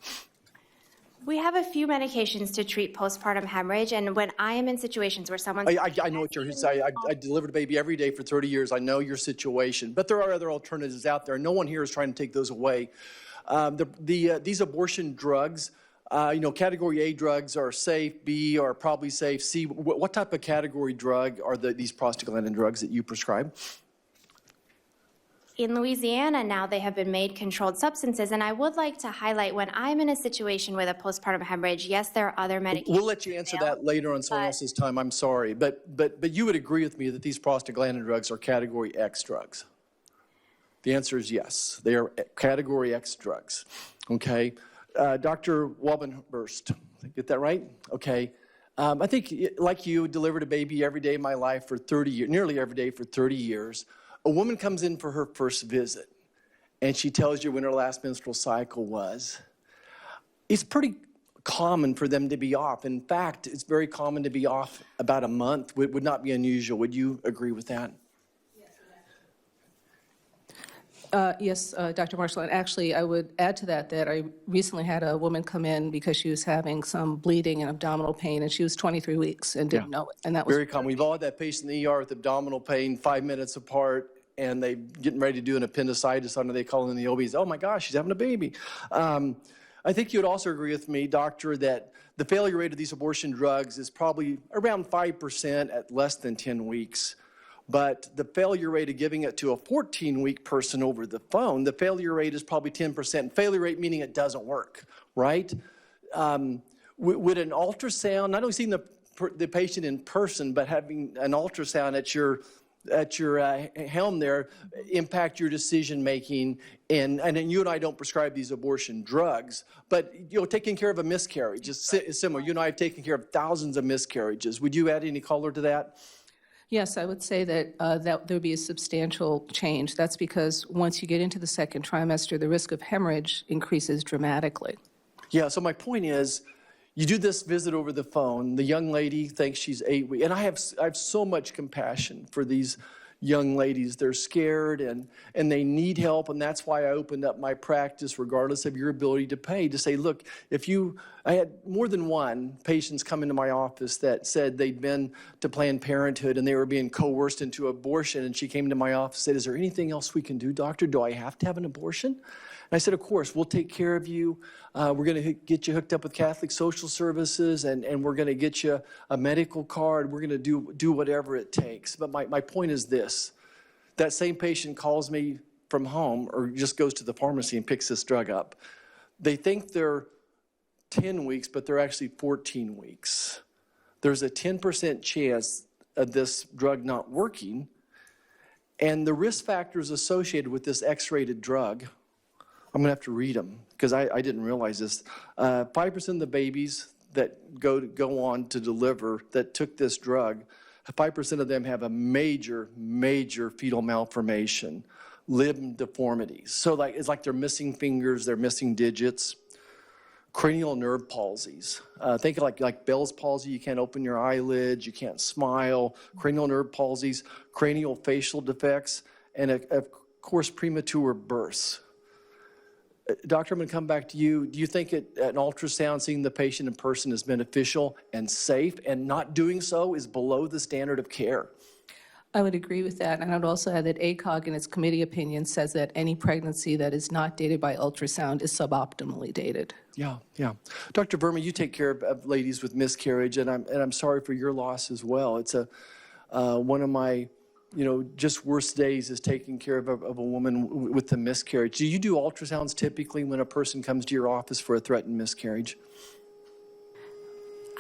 We have a few medications to treat postpartum hemorrhage, and when I am in situations where someone's... I know what you're saying. I delivered a baby every day for 30 years. I know your situation, but there are other alternatives out there. No one here is trying to take those away. These abortion drugs, you know, category A drugs are safe, B are probably safe, C. What type of category drug are these prostaglandin drugs that you prescribe? In Louisiana now, they have been made controlled substances, and I would like to highlight when I'm in a situation with a postpartum hemorrhage, yes, there are other medications. We'll let you answer that later on someone else's time, I'm sorry. But you would agree with me that these prostaglandin drugs are category X drugs? The answer is yes, they are category X drugs, okay? Dr. Walbenhurst, did I get that right? Okay. I think, like you, delivered a baby every day of my life for 30 years, nearly every day for 30 years. A woman comes in for her first visit, and she tells you when her last menstrual cycle was. It's pretty common for them to be off. In fact, it's very common to be off about a month. Would not be unusual. Would you agree with that? Yes, Dr. Marshall, and actually I would add to that I recently had a woman come in because she was having some bleeding and abdominal pain, and she was 23 weeks and didn't know it. And that was very common. We've all had that patient in the ER with abdominal pain 5 minutes apart, and they getting ready to do an appendicitis on her. They call in the OBs, oh my gosh, she's having a baby. I think you would also agree with me, doctor, that the failure rate of these abortion drugs is probably around 5% at less than 10 weeks. But the failure rate of giving it to a 14-week person over the phone, the failure rate is probably 10%. Failure rate meaning it doesn't work, right? Would an ultrasound, not only seeing the patient in person, but having an ultrasound at your helm there impact your decision making? And you and I don't prescribe these abortion drugs, but taking care of a miscarriage is similar. You and I have taken care of thousands of miscarriages. Would you add any color to that? Yes, I would say that there would be a substantial change. That's because once you get into the second trimester, the risk of hemorrhage increases dramatically. Yeah, so my point is, you do this visit over the phone, the young lady thinks she's 8 weeks, and I have so much compassion for these young ladies. They're scared and they need help, and that's why I opened up my practice, regardless of your ability to pay, to say, look, I had more than one patients come into my office that said they'd been to Planned Parenthood and they were being coerced into abortion, and she came to my office and said, is there anything else we can do, doctor? Do I have to have an abortion? And I said, of course, we'll take care of you. We're going to get you hooked up with Catholic Social Services, and we're going to get you a medical card. We're going to do whatever it takes. But my point is this. That same patient calls me from home or just goes to the pharmacy and picks this drug up. They think they're 10 weeks, but they're actually 14 weeks. There's a 10% chance of this drug not working. And the risk factors associated with this X-rated drug, I'm going to have to read them because I didn't realize this. 5% of the babies that go on to deliver that took this drug, 5% of them have a major fetal malformation, limb deformities. So it's like they're missing fingers, they're missing digits. Cranial nerve palsies. Think of like Bell's palsy, you can't open your eyelids, you can't smile. Cranial nerve palsies, cranial facial defects, and of course premature births. Doctor, I'm going to come back to you. Do you think an ultrasound, seeing the patient in person, is beneficial and safe, and not doing so is below the standard of care? I would agree with that, and I would also add that ACOG, in its committee opinion, says that any pregnancy that is not dated by ultrasound is suboptimally dated. Yeah. Dr. Verma, you take care of ladies with miscarriage, and I'm sorry for your loss as well. It's one of my just worst days is taking care of a woman with a miscarriage. Do you do ultrasounds typically when a person comes to your office for a threatened miscarriage?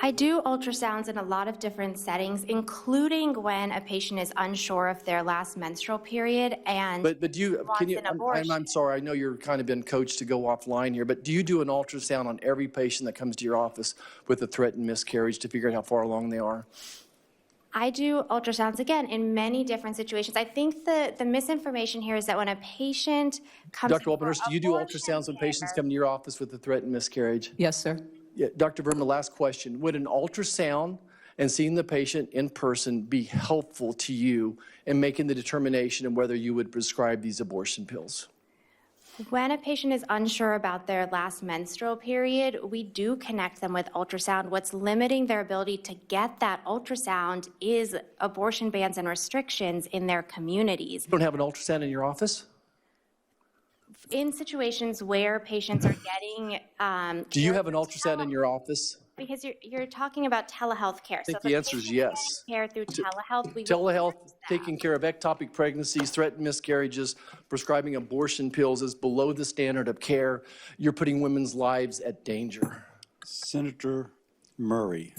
I do ultrasounds in a lot of different settings, including when a patient is unsure of their last menstrual period and but do you, wants an abortion. I'm sorry, I know you're kind of been coached to go offline here, but do you do an ultrasound on every patient that comes to your office with a threatened miscarriage to figure out how far along they are? I do ultrasounds, again, in many different situations. I think the misinformation here is that when a patient comes Dr. Walpenhurst, do you do ultrasounds when patients come to your office with a threatened miscarriage? Yes, sir. Yeah, Dr. Verma, last question. Would an ultrasound and seeing the patient in person be helpful to you in making the determination of whether you would prescribe these abortion pills? When a patient is unsure about their last menstrual period, we do connect them with ultrasound. What's limiting their ability to get that ultrasound is abortion bans and restrictions in their communities. You don't have an ultrasound in your office? In situations where patients are getting do you have an ultrasound in your office? Because you're talking about telehealth care. I think the answer is yes. Care through telehealth. Telehealth, taking care of ectopic pregnancies, threatened miscarriages, prescribing abortion pills is below the standard of care. You're putting women's lives at danger. Senator Murray.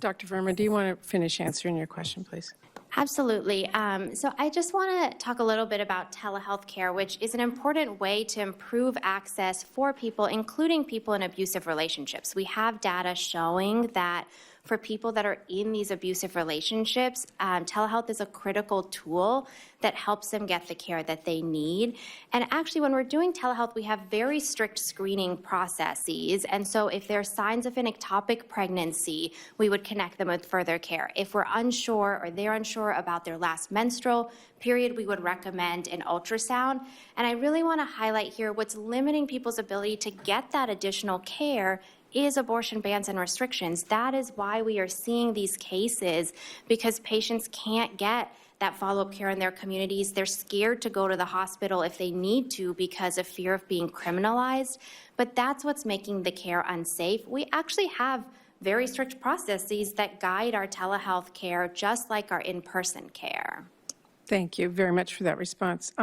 Dr. Verma, do you want to finish answering your question, please? Absolutely. So I just want to talk a little bit about telehealth care, which is an important way to improve access for people, including people in abusive relationships. We have data showing that for people that are in these abusive relationships, telehealth is a critical tool that helps them get the care that they need. And actually, when we're doing telehealth, we have very strict screening processes. And so if there are signs of an ectopic pregnancy, we would connect them with further care. If we're unsure or they're unsure about their last menstrual period, we would recommend an ultrasound. And I really want to highlight here what's limiting people's ability to get that additional care is abortion bans and restrictions. That is why we are seeing these cases, because patients can't get that follow-up care in their communities. They're scared to go to the hospital if they need to because of fear of being criminalized. But that's what's making the care unsafe. We actually have very strict processes that guide our telehealth care, just like our in-person care. Thank you very much for that response.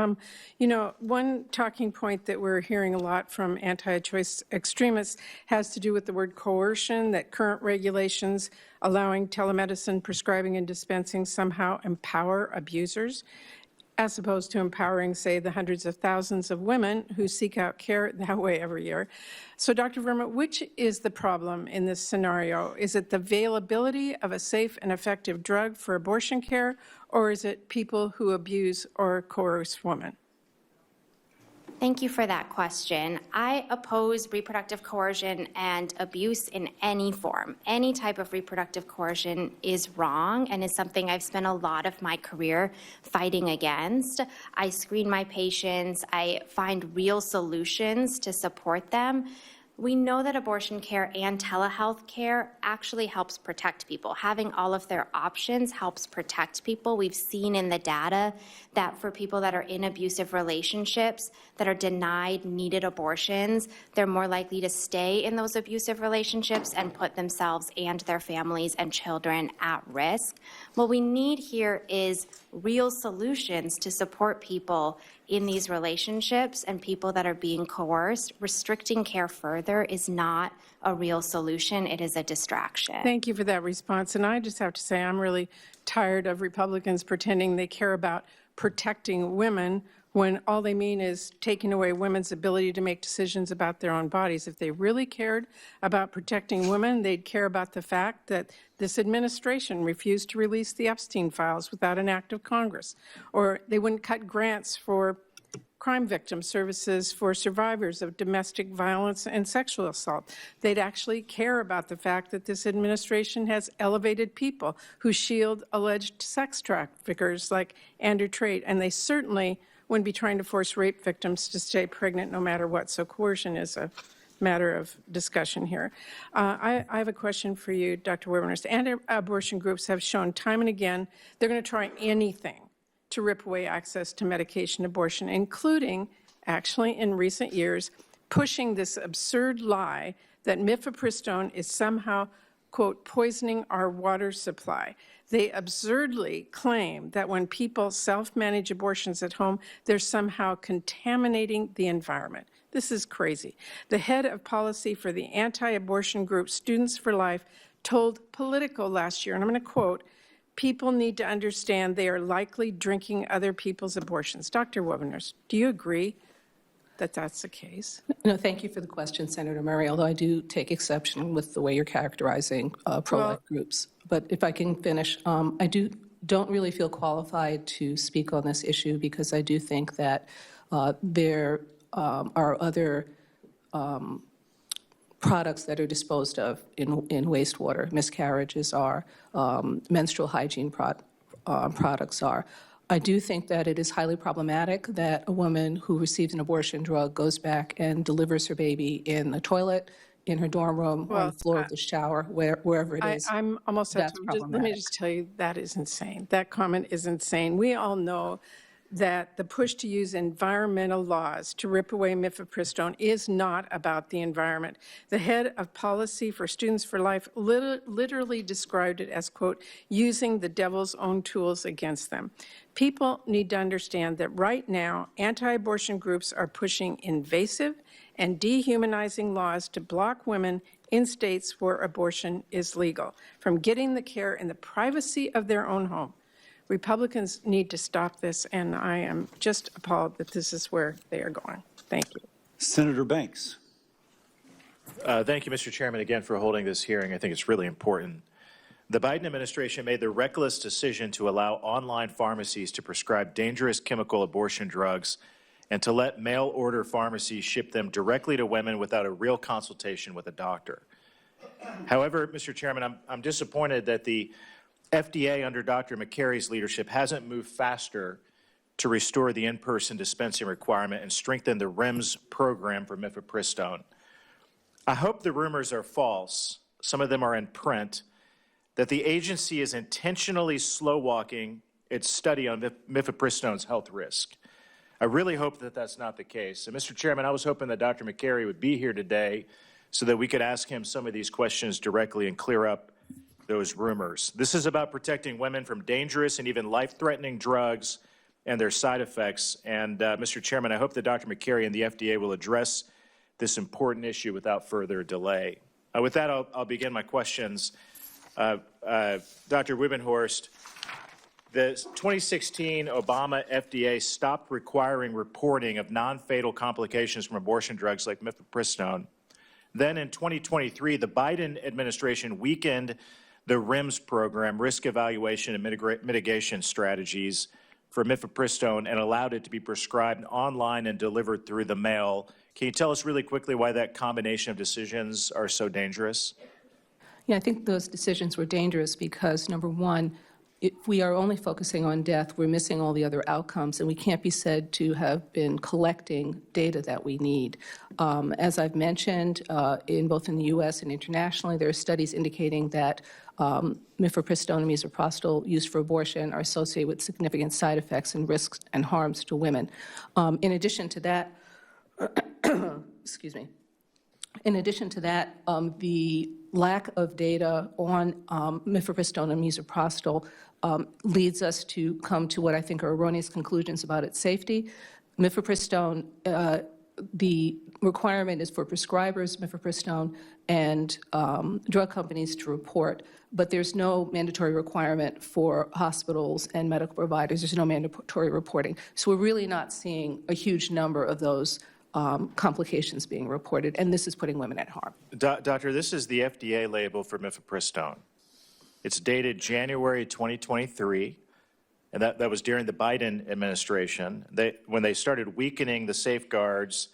You know, one talking point that we're hearing a lot from anti-choice extremists has to do with the word coercion, that current regulations allowing telemedicine, prescribing, and dispensing somehow empower abusers, as opposed to empowering, say, the hundreds of thousands of women who seek out care that way every year. So, Dr. Verma, which is the problem in this scenario? Is it the availability of a safe and effective drug for abortion care, or is it people who abuse or coerce women? Thank you for that question. I oppose reproductive coercion and abuse in any form. Any type of reproductive coercion is wrong and is something I've spent a lot of my career fighting against. I screen my patients. I find real solutions to support them. We know that abortion care and telehealth care actually helps protect people. Having all of their options helps protect people. We've seen in the data that for people that are in abusive relationships that are denied needed abortions, they're more likely to stay in those abusive relationships and put themselves and their families and children at risk. What we need here is real solutions to support people in these relationships and people that are being coerced. Restricting care further is not a real solution. It is a distraction. Thank you for that response. And I just have to say I'm really tired of Republicans pretending they care about protecting women when all they mean is taking away women's ability to make decisions about their own bodies. If they really cared about protecting women, they'd care about the fact that this administration refused to release the Epstein files without an act of Congress, or they wouldn't cut grants for crime victim services for survivors of domestic violence and sexual assault. They'd actually care about the fact that this administration has elevated people who shield alleged sex traffickers like Andrew Tate, and they certainly wouldn't be trying to force rape victims to stay pregnant no matter what. So coercion is a matter of discussion here. I have a question for you, Dr. Weberners. Anti-abortion groups have shown time and again they're going to try anything to rip away access to medication abortion, including, actually in recent years, pushing this absurd lie that mifepristone is somehow, quote, poisoning our water supply. They absurdly claim that when people self-manage abortions at home, they're somehow contaminating the environment. This is crazy. The head of policy for the anti-abortion group Students for Life told Politico last year, and I'm going to quote, "People need to understand they are likely drinking other people's abortions." Dr. Weberners, do you agree that that's the case? No, thank you for the question, Senator Murray, although I do take exception with the way you're characterizing pro-life groups. But if I can finish, I don't really feel qualified to speak on this issue because I do think that there are other products that are disposed of in wastewater. Miscarriages are, menstrual hygiene products are. I do think that it is highly problematic that a woman who receives an abortion drug goes back and delivers her baby in the toilet, in her dorm room, on the floor of the shower, wherever it is. I'm almost at time. Let me just tell you, that is insane. That comment is insane. We all know that the push to use environmental laws to rip away mifepristone is not about the environment. The head of policy for Students for Life literally described it as, quote, using the devil's own tools against them. People need to understand that right now, anti-abortion groups are pushing invasive and dehumanizing laws to block women in states where abortion is legal from getting the care in the privacy of their own home. Republicans need to stop this, and I am just appalled that this is where they are going. Thank you. Senator Banks. Thank you, Mr. Chairman, again for holding this hearing. I think it's really important. The Biden administration made the reckless decision to allow online pharmacies to prescribe dangerous chemical abortion drugs and to let mail-order pharmacies ship them directly to women without a real consultation with a doctor. However, Mr. Chairman, I'm disappointed that the FDA under Dr. McCarry's leadership hasn't moved faster to restore the in-person dispensing requirement and strengthen the REMS program for mifepristone. I hope the rumors are false, some of them are in print, that the agency is intentionally slow-walking its study on mifepristone's health risk. I really hope that that's not the case. And Mr. Chairman, I was hoping that Dr. McCary would be here today so that we could ask him some of these questions directly and clear up those rumors. This is about protecting women from dangerous and even life-threatening drugs and their side effects. And Mr. Chairman, I hope that Dr. McCary and the FDA will address this important issue without further delay. With that, I'll begin my questions. Dr. Wibbenhorst, the 2016 Obama FDA stopped requiring reporting of non-fatal complications from abortion drugs like mifepristone. Then in 2023, the Biden administration weakened the REMS program, risk evaluation and mitigation strategies, for mifepristone and allowed it to be prescribed online and delivered through the mail. Can you tell us really quickly why that combination of decisions are so dangerous? Yeah, I think those decisions were dangerous because, number one, if we are only focusing on death, we're missing all the other outcomes, and we can't be said to have been collecting data that we need. As I've mentioned, in both in the U.S. and internationally, there are studies indicating that mifepristone and misoprostol used for abortion are associated with significant side effects and risks and harms to women. In addition to that, excuse me. In addition to that, the lack of data on mifepristone and misoprostol leads us to come to what I think are erroneous conclusions about its safety. Mifepristone, the requirement is for prescribers, mifepristone, and drug companies to report, but there's no mandatory requirement for hospitals and medical providers. There's no mandatory reporting. So we're really not seeing a huge number of those complications being reported, and this is putting women at harm. Doctor, this is the FDA label for mifepristone. It's dated January 2023, and that was during the Biden administration, when they started weakening the safeguards,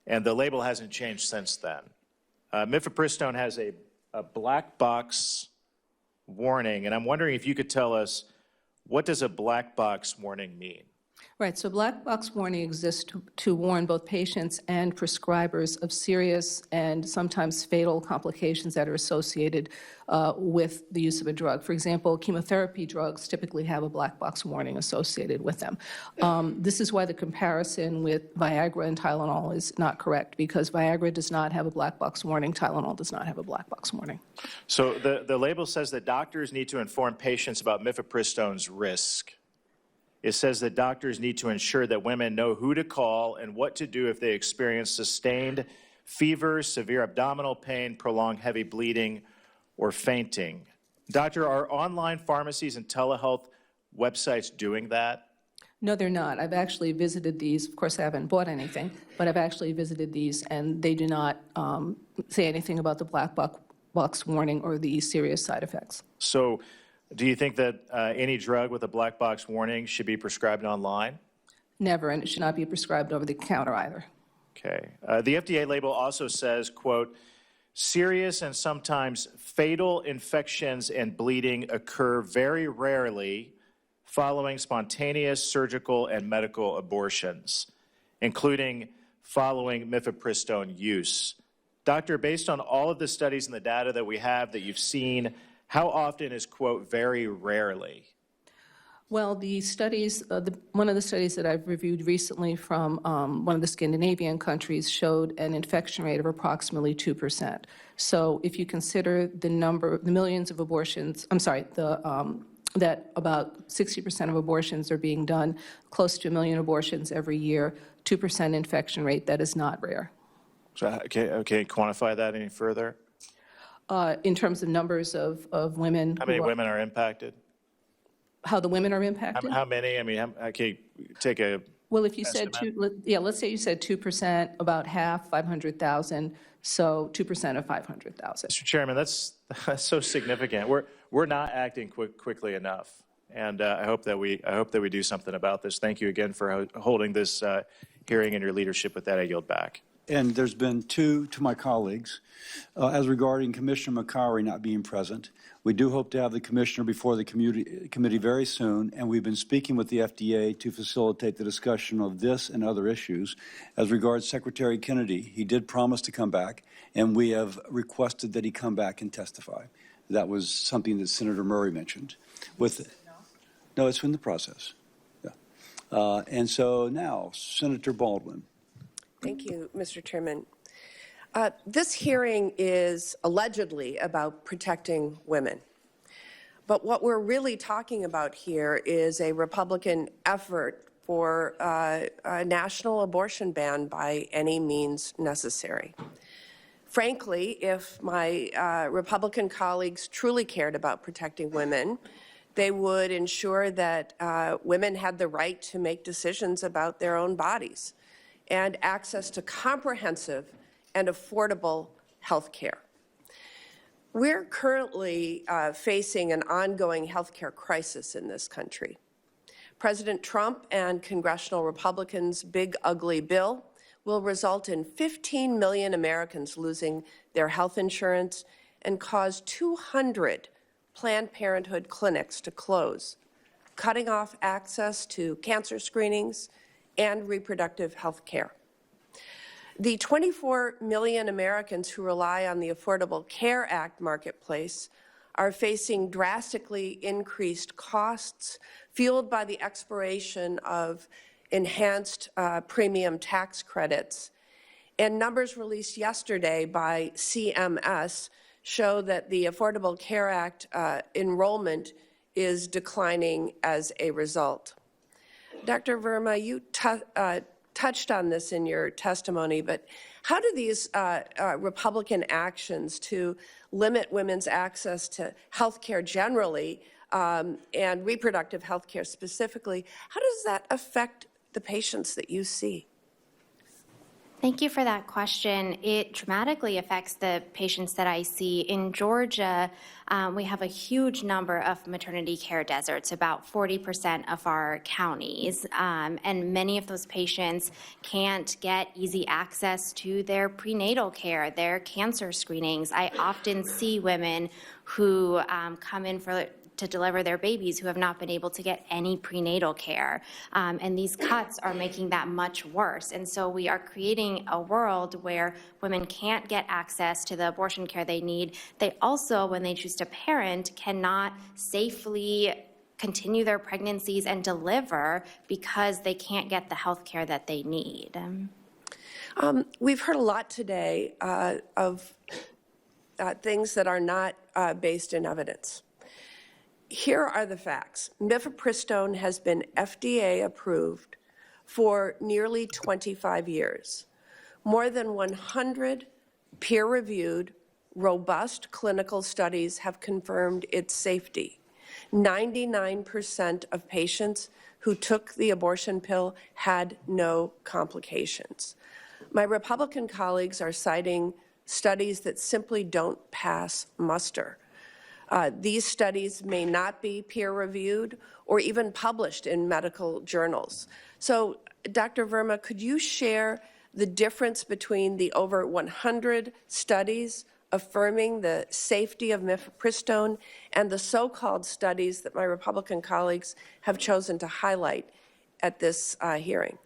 and the label hasn't changed since then. Mifepristone has a black box warning, and I'm wondering if you could tell us, what does a black box warning mean? Right, so black box warning exists to warn both patients and prescribers of serious and sometimes fatal complications that are associated with the use of a drug. For example, chemotherapy drugs typically have a black box warning associated with them. This is why the comparison with Viagra and Tylenol is not correct, because Viagra does not have a black box warning, Tylenol does not have a black box warning. So the label says that doctors need to inform patients about mifepristone's risk. It says that doctors need to ensure that women know who to call and what to do if they experience sustained fever, severe abdominal pain, prolonged heavy bleeding, or fainting. Doctor, are online pharmacies and telehealth websites doing that? No, they're not. I've actually visited these. Of course, I haven't bought anything, but I've actually visited these, and they do not say anything about the black box warning or the serious side effects. So do you think that any drug with a black box warning should be prescribed online? Never, and it should not be prescribed over the counter either. Okay. The FDA label also says, quote, serious and sometimes fatal infections and bleeding occur very rarely following spontaneous surgical and medical abortions, including following mifepristone use. Doctor, based on all of the studies and the data that we have that you've seen, how often is, quote, very rarely? Well, the studies, one of the studies that I've reviewed recently from one of the Scandinavian countries showed an infection rate of approximately 2%. So if you consider the millions of abortions, that about 60% of abortions are being done, close to 1 million abortions every year, 2% infection rate, that is not rare. So, okay, quantify that any further? In terms of numbers of women. How many women are impacted? How the women are impacted? How many? I mean, okay, take a. Well, if you said let's say you said 2%, about half, 500,000. So 2% of 500,000. Mr. Chairman, that's so significant. We're not acting quickly enough, and I hope that we do something about this. Thank you again for holding this hearing and your leadership. With that, I yield back. And there's been two to my colleagues. As regarding Commissioner McCary not being present, we do hope to have the commissioner before the committee very soon, and we've been speaking with the FDA to facilitate the discussion of this and other issues. As regards Secretary Kennedy, he did promise to come back, and we have requested that he come back and testify. That was something that Senator Murray mentioned. No, it's in the process. Yeah. And so now, Senator Baldwin. Thank you, Mr. Chairman. This hearing is allegedly about protecting women. But what we're really talking about here is a Republican effort for a national abortion ban by any means necessary. Frankly, if my Republican colleagues truly cared about protecting women, they would ensure that women had the right to make decisions about their own bodies and access to comprehensive and affordable health care. We're currently facing an ongoing health care crisis in this country. President Trump and congressional Republicans' big, ugly bill will result in 15 million Americans losing their health insurance and cause 200 Planned Parenthood clinics to close, cutting off access to cancer screenings and reproductive health care. The 24 million Americans who rely on the Affordable Care Act marketplace are facing drastically increased costs fueled by the expiration of enhanced premium tax credits. And numbers released yesterday by CMS show that the Affordable Care Act enrollment is declining as a result. Dr. Verma, you touched on this in your testimony, but how do these Republican actions to limit women's access to health care generally and reproductive health care specifically, how does that affect the patients that you see? Thank you for that question. It dramatically affects the patients that I see. In Georgia, we have a huge number of maternity care deserts, about 40% of our counties, and many of those patients can't get easy access to their prenatal care, their cancer screenings. I often see women who come in to deliver their babies who have not been able to get any prenatal care. And these cuts are making that much worse. And so we are creating a world where women can't get access to the abortion care they need. They also, when they choose to parent, cannot safely continue their pregnancies and deliver because they can't get the health care that they need. We've heard a lot today of things that are not based in evidence. Here are the facts. Mifepristone has been FDA approved for nearly 25 years. More than 100 peer-reviewed, robust clinical studies have confirmed its safety. 99% of patients who took the abortion pill had no complications. My Republican colleagues are citing studies that simply don't pass muster. These studies may not be peer-reviewed or even published in medical journals. So, Dr. Verma, could you share the difference between the over 100 studies affirming the safety of mifepristone and the so-called studies that my Republican colleagues have chosen to highlight at this hearing?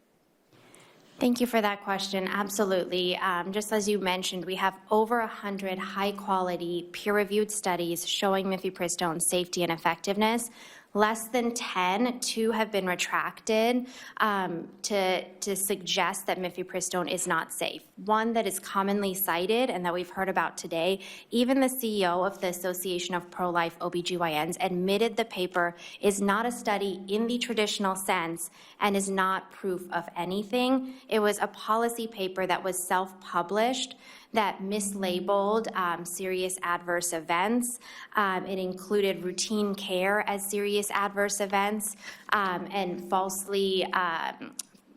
Thank you for that question. Absolutely. Just as you mentioned, we have over 100 high-quality, peer-reviewed studies showing mifepristone safety and effectiveness. Less than 10, 2 have been retracted to suggest that mifepristone is not safe. One that is commonly cited and that we've heard about today, even the CEO of the Association of Pro-Life OBGYNs admitted the paper is not a study in the traditional sense and is not proof of anything. It was a policy paper that was self-published that mislabeled serious adverse events. It included routine care as serious adverse events and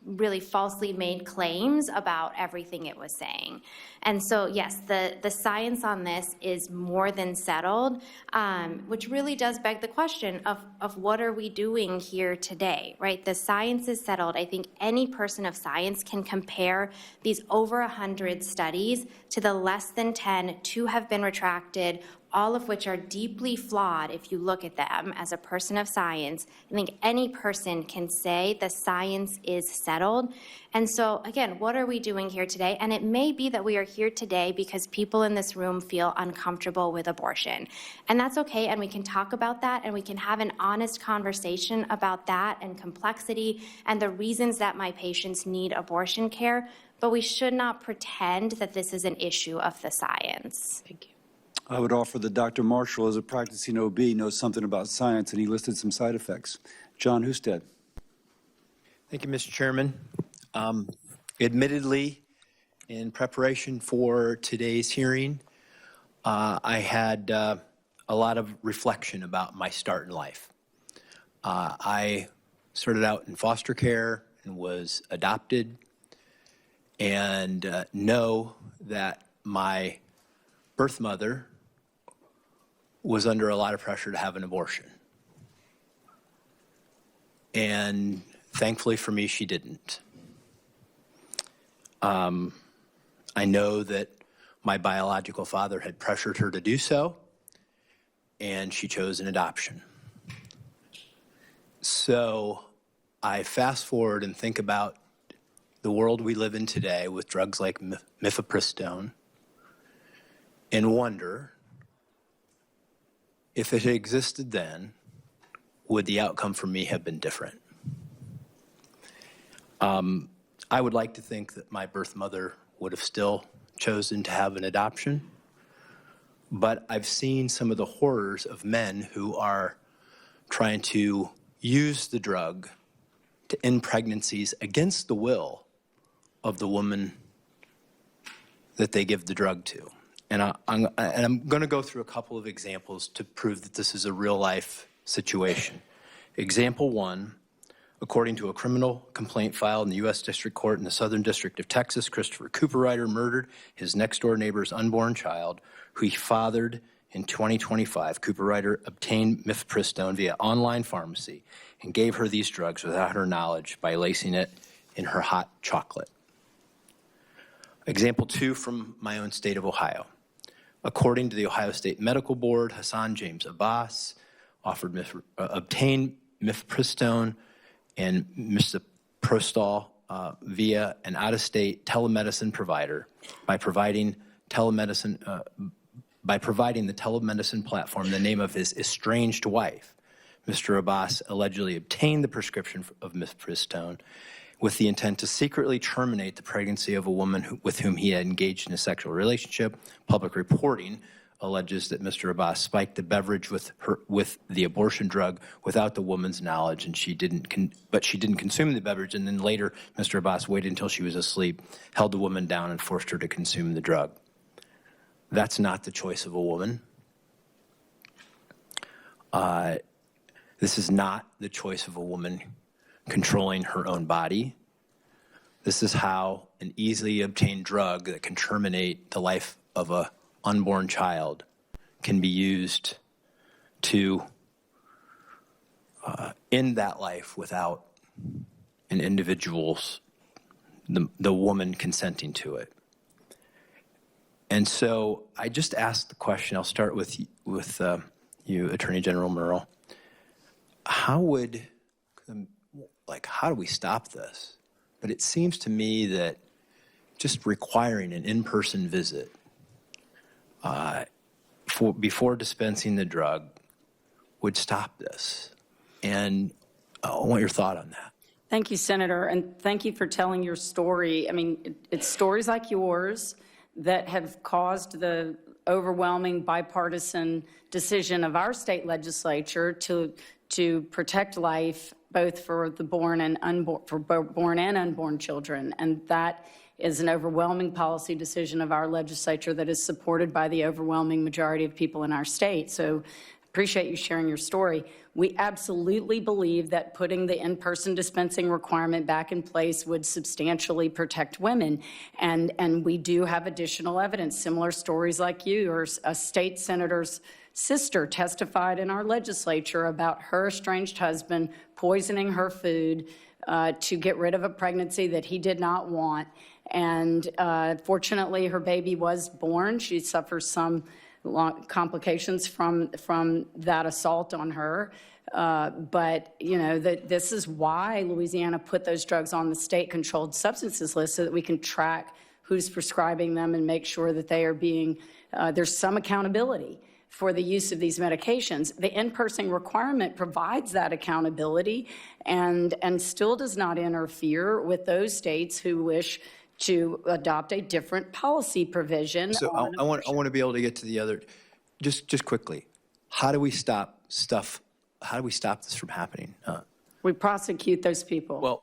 really falsely made claims about everything it was saying. And so, yes, the science on this is more than settled, which really does beg the question of what are we doing here today, right? The science is settled. I think any person of science can compare these over 100 studies to the less than 10, 2 have been retracted, all of which are deeply flawed if you look at them as a person of science. I think any person can say the science is settled. And so, again, what are we doing here today? And it may be that we are here today because people in this room feel uncomfortable with abortion. And that's okay, and we can talk about that, and we can have an honest conversation about that and complexity and the reasons that my patients need abortion care, but we should not pretend that this is an issue of the science. Thank you. I would offer that Dr. Marshall, as a practicing OB, knows something about science, and he listed some side effects. John Husted. Thank you, Mr. Chairman. Admittedly, in preparation for today's hearing, I had a lot of reflection about my start in life. I started out in foster care and was adopted, and know that my birth mother was under a lot of pressure to have an abortion. And thankfully for me, she didn't. I know that my biological father had pressured her to do so, and she chose an adoption. So I fast forward and think about the world we live in today with drugs like mifepristone and wonder, if it had existed then, would the outcome for me have been different? I would like to think that my birth mother would have still chosen to have an adoption, but I've seen some of the horrors of men who are trying to use the drug to end pregnancies against the will of the woman that they give the drug to. And I'm going to go through a couple of examples to prove that this is a real-life situation. Example one, according to a criminal complaint filed in the U.S. District Court in the Southern District of Texas, Christopher Cooperrider murdered his next-door neighbor's unborn child, who he fathered in 2025. Cooperrider obtained mifepristone via online pharmacy and gave her these drugs without her knowledge by lacing it in her hot chocolate. Example two from my own state of Ohio. According to the Ohio State Medical Board, Hassan James Abbas obtained mifepristone and misoprostol via an out-of-state telemedicine provider by providing the telemedicine platform in the name of his estranged wife. Mr. Abbas allegedly obtained the prescription of mifepristone with the intent to secretly terminate the pregnancy of a woman with whom he had engaged in a sexual relationship. Public reporting alleges that Mr. Abbas spiked the beverage with the abortion drug without the woman's knowledge, and she didn't consume the beverage. And then later, Mr. Abbas waited until she was asleep, held the woman down, and forced her to consume the drug. That's not the choice of a woman. This is not the choice of a woman controlling her own body. This is how an easily obtained drug that can terminate the life of an unborn child can be used to end that life without an individual's, the woman consenting to it. And so I just asked the question, I'll start with you, Attorney General Murrill. How do we stop this? But it seems to me that just requiring an in-person visit before dispensing the drug would stop this. And I want your thought on that. Thank you, Senator, and thank you for telling your story. I mean, it's stories like yours that have caused the overwhelming bipartisan decision of our state legislature to protect life, both for the born and unborn children. And that is an overwhelming policy decision of our legislature that is supported by the overwhelming majority of people in our state. So appreciate you sharing your story. We absolutely believe that putting the in-person dispensing requirement back in place would substantially protect women. And we do have additional evidence, similar stories like you, or a state senator's sister testified in our legislature about her estranged husband poisoning her food to get rid of a pregnancy that he did not want. And fortunately, her baby was born. She suffers some complications from that assault on her. But, this is why Louisiana put those drugs on the state-controlled substances list, so that we can track who's prescribing them and make sure that they are being, there's some accountability for the use of these medications. The in-person requirement provides that accountability and still does not interfere with those states who wish to adopt a different policy provision. So I want to be able to get to the other, just quickly, how do we stop this from happening? We prosecute those people.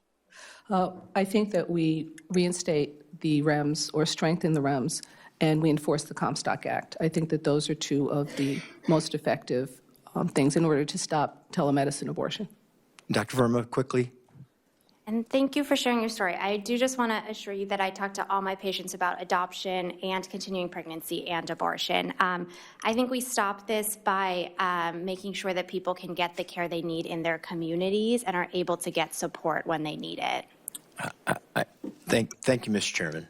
Well, I think that we reinstate the REMS or strengthen the REMS, and we enforce the Comstock Act. I think that those are two of the most effective things in order to stop telemedicine abortion. Dr. Verma, quickly. And thank you for sharing your story. I do just want to assure you that I talk to all my patients about adoption and continuing pregnancy and abortion. I think we stop this by making sure that people can get the care they need in their communities and are able to get support when they need it. Thank you, Mr. Chairman.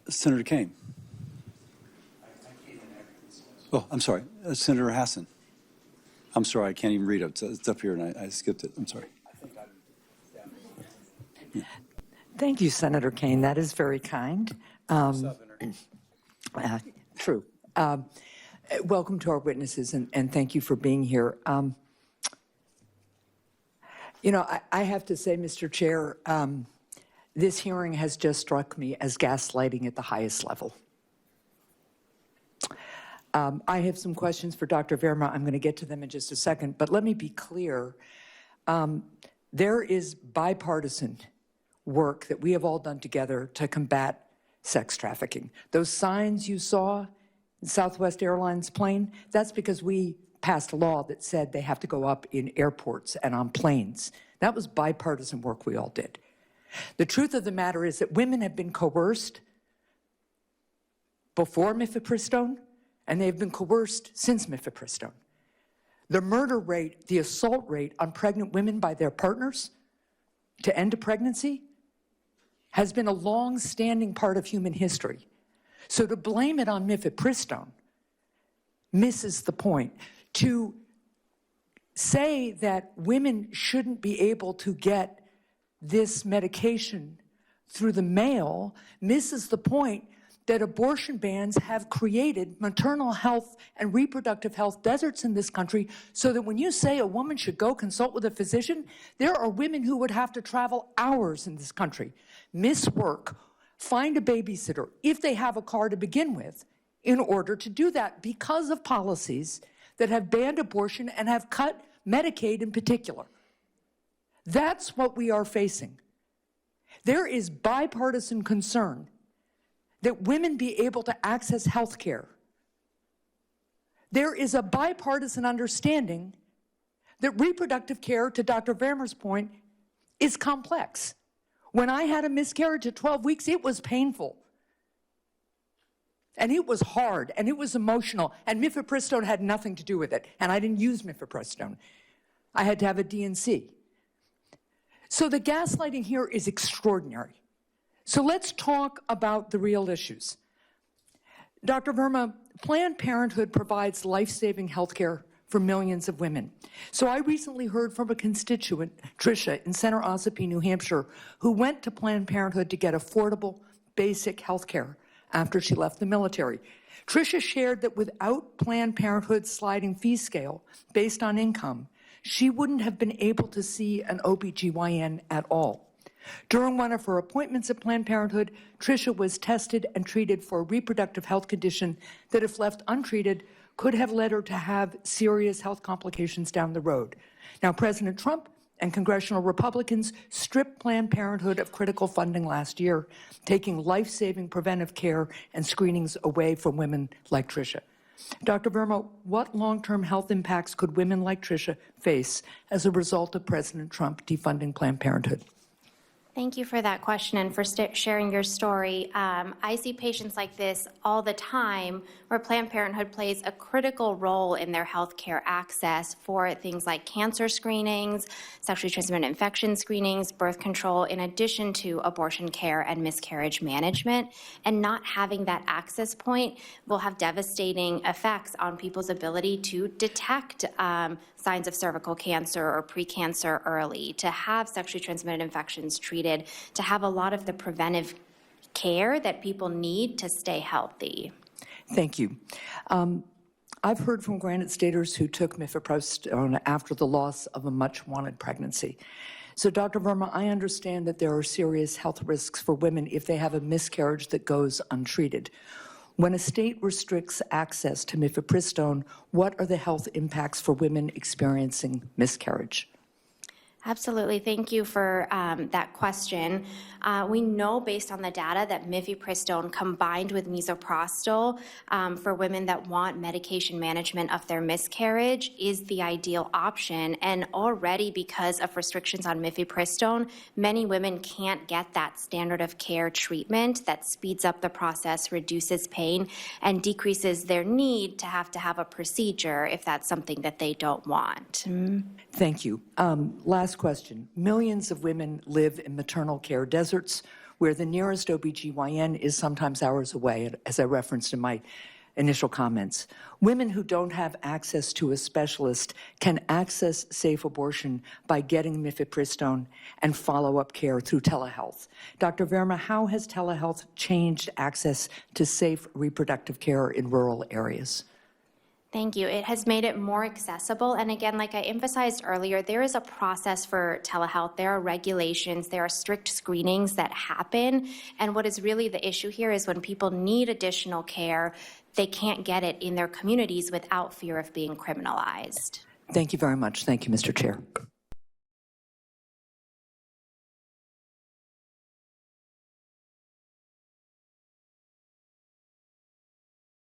Senator Kane. Oh, I'm sorry. Senator Hassan. I'm sorry, I can't even read it. It's up here and I skipped it. I'm sorry. Thank you, Senator Kane. That is very kind. True. Welcome to our witnesses, and thank you for being here. I have to say, Mr. Chair, this hearing has just struck me as gaslighting at the highest level. I have some questions for Dr. Verma. I'm going to get to them in just a second, but let me be clear. There is bipartisan work that we have all done together to combat sex trafficking. Those signs you saw in Southwest Airlines plane, that's because we passed a law that said they have to go up in airports and on planes. That was bipartisan work we all did. The truth of the matter is that women have been coerced before mifepristone, and they've been coerced since mifepristone. The murder rate, the assault rate on pregnant women by their partners to end a pregnancy has been a long-standing part of human history. So to blame it on mifepristone misses the point. To say that women shouldn't be able to get this medication through the mail misses the point that abortion bans have created maternal health and reproductive health deserts in this country, so that when you say a woman should go consult with a physician, there are women who would have to travel hours in this country, miss work, find a babysitter, if they have a car to begin with, in order to do that because of policies that have banned abortion and have cut Medicaid in particular. That's what we are facing. There is bipartisan concern that women be able to access health care. There is a bipartisan understanding that reproductive care, to Dr. Verma's point, is complex. When I had a miscarriage at 12 weeks, it was painful. And it was hard, and it was emotional, and mifepristone had nothing to do with it, and I didn't use mifepristone. I had to have a DNC. So the gaslighting here is extraordinary. So let's talk about the real issues. Dr. Verma, Planned Parenthood provides life-saving health care for millions of women. So I recently heard from a constituent, Tricia, in Center Ossipee, New Hampshire, who went to Planned Parenthood to get affordable, basic health care after she left the military. Tricia shared that without Planned Parenthood's sliding fee scale based on income, she wouldn't have been able to see an OBGYN at all. During one of her appointments at Planned Parenthood, Tricia was tested and treated for a reproductive health condition that, if left untreated, could have led her to have serious health complications down the road. Now, President Trump and congressional Republicans stripped Planned Parenthood of critical funding last year, taking life-saving preventive care and screenings away from women like Tricia. Dr. Verma, what long-term health impacts could women like Tricia face as a result of President Trump defunding Planned Parenthood? Thank you for that question and for sharing your story. I see patients like this all the time where Planned Parenthood plays a critical role in their healthcare access for things like cancer screenings, sexually transmitted infection screenings, birth control, in addition to abortion care and miscarriage management. And not having that access point will have devastating effects on people's ability to detect signs of cervical cancer or precancer early, to have sexually transmitted infections treated, to have a lot of the preventive care that people need to stay healthy. Thank you. I've heard from Granite Staters who took mifepristone after the loss of a much-wanted pregnancy. So, Dr. Verma, I understand that there are serious health risks for women if they have a miscarriage that goes untreated. When a state restricts access to mifepristone, what are the health impacts for women experiencing miscarriage? Absolutely. Thank you for that question. We know based on the data that mifepristone combined with misoprostol for women that want medication management of their miscarriage is the ideal option. And already because of restrictions on mifepristone, many women can't get that standard of care treatment that speeds up the process, reduces pain, and decreases their need to have a procedure if that's something that they don't want. Thank you. Last question. Millions of women live in maternal care deserts where the nearest OBGYN is sometimes hours away, as I referenced in my initial comments. Women who don't have access to a specialist can access safe abortion by getting mifepristone and follow-up care through telehealth. Dr. Verma, how has telehealth changed access to safe reproductive care in rural areas? Thank you. It has made it more accessible. And again, like I emphasized earlier, there is a process for telehealth. There are regulations. There are strict screenings that happen. And what is really the issue here is when people need additional care, they can't get it in their communities without fear of being criminalized. Thank you very much. Thank you, Mr. Chair.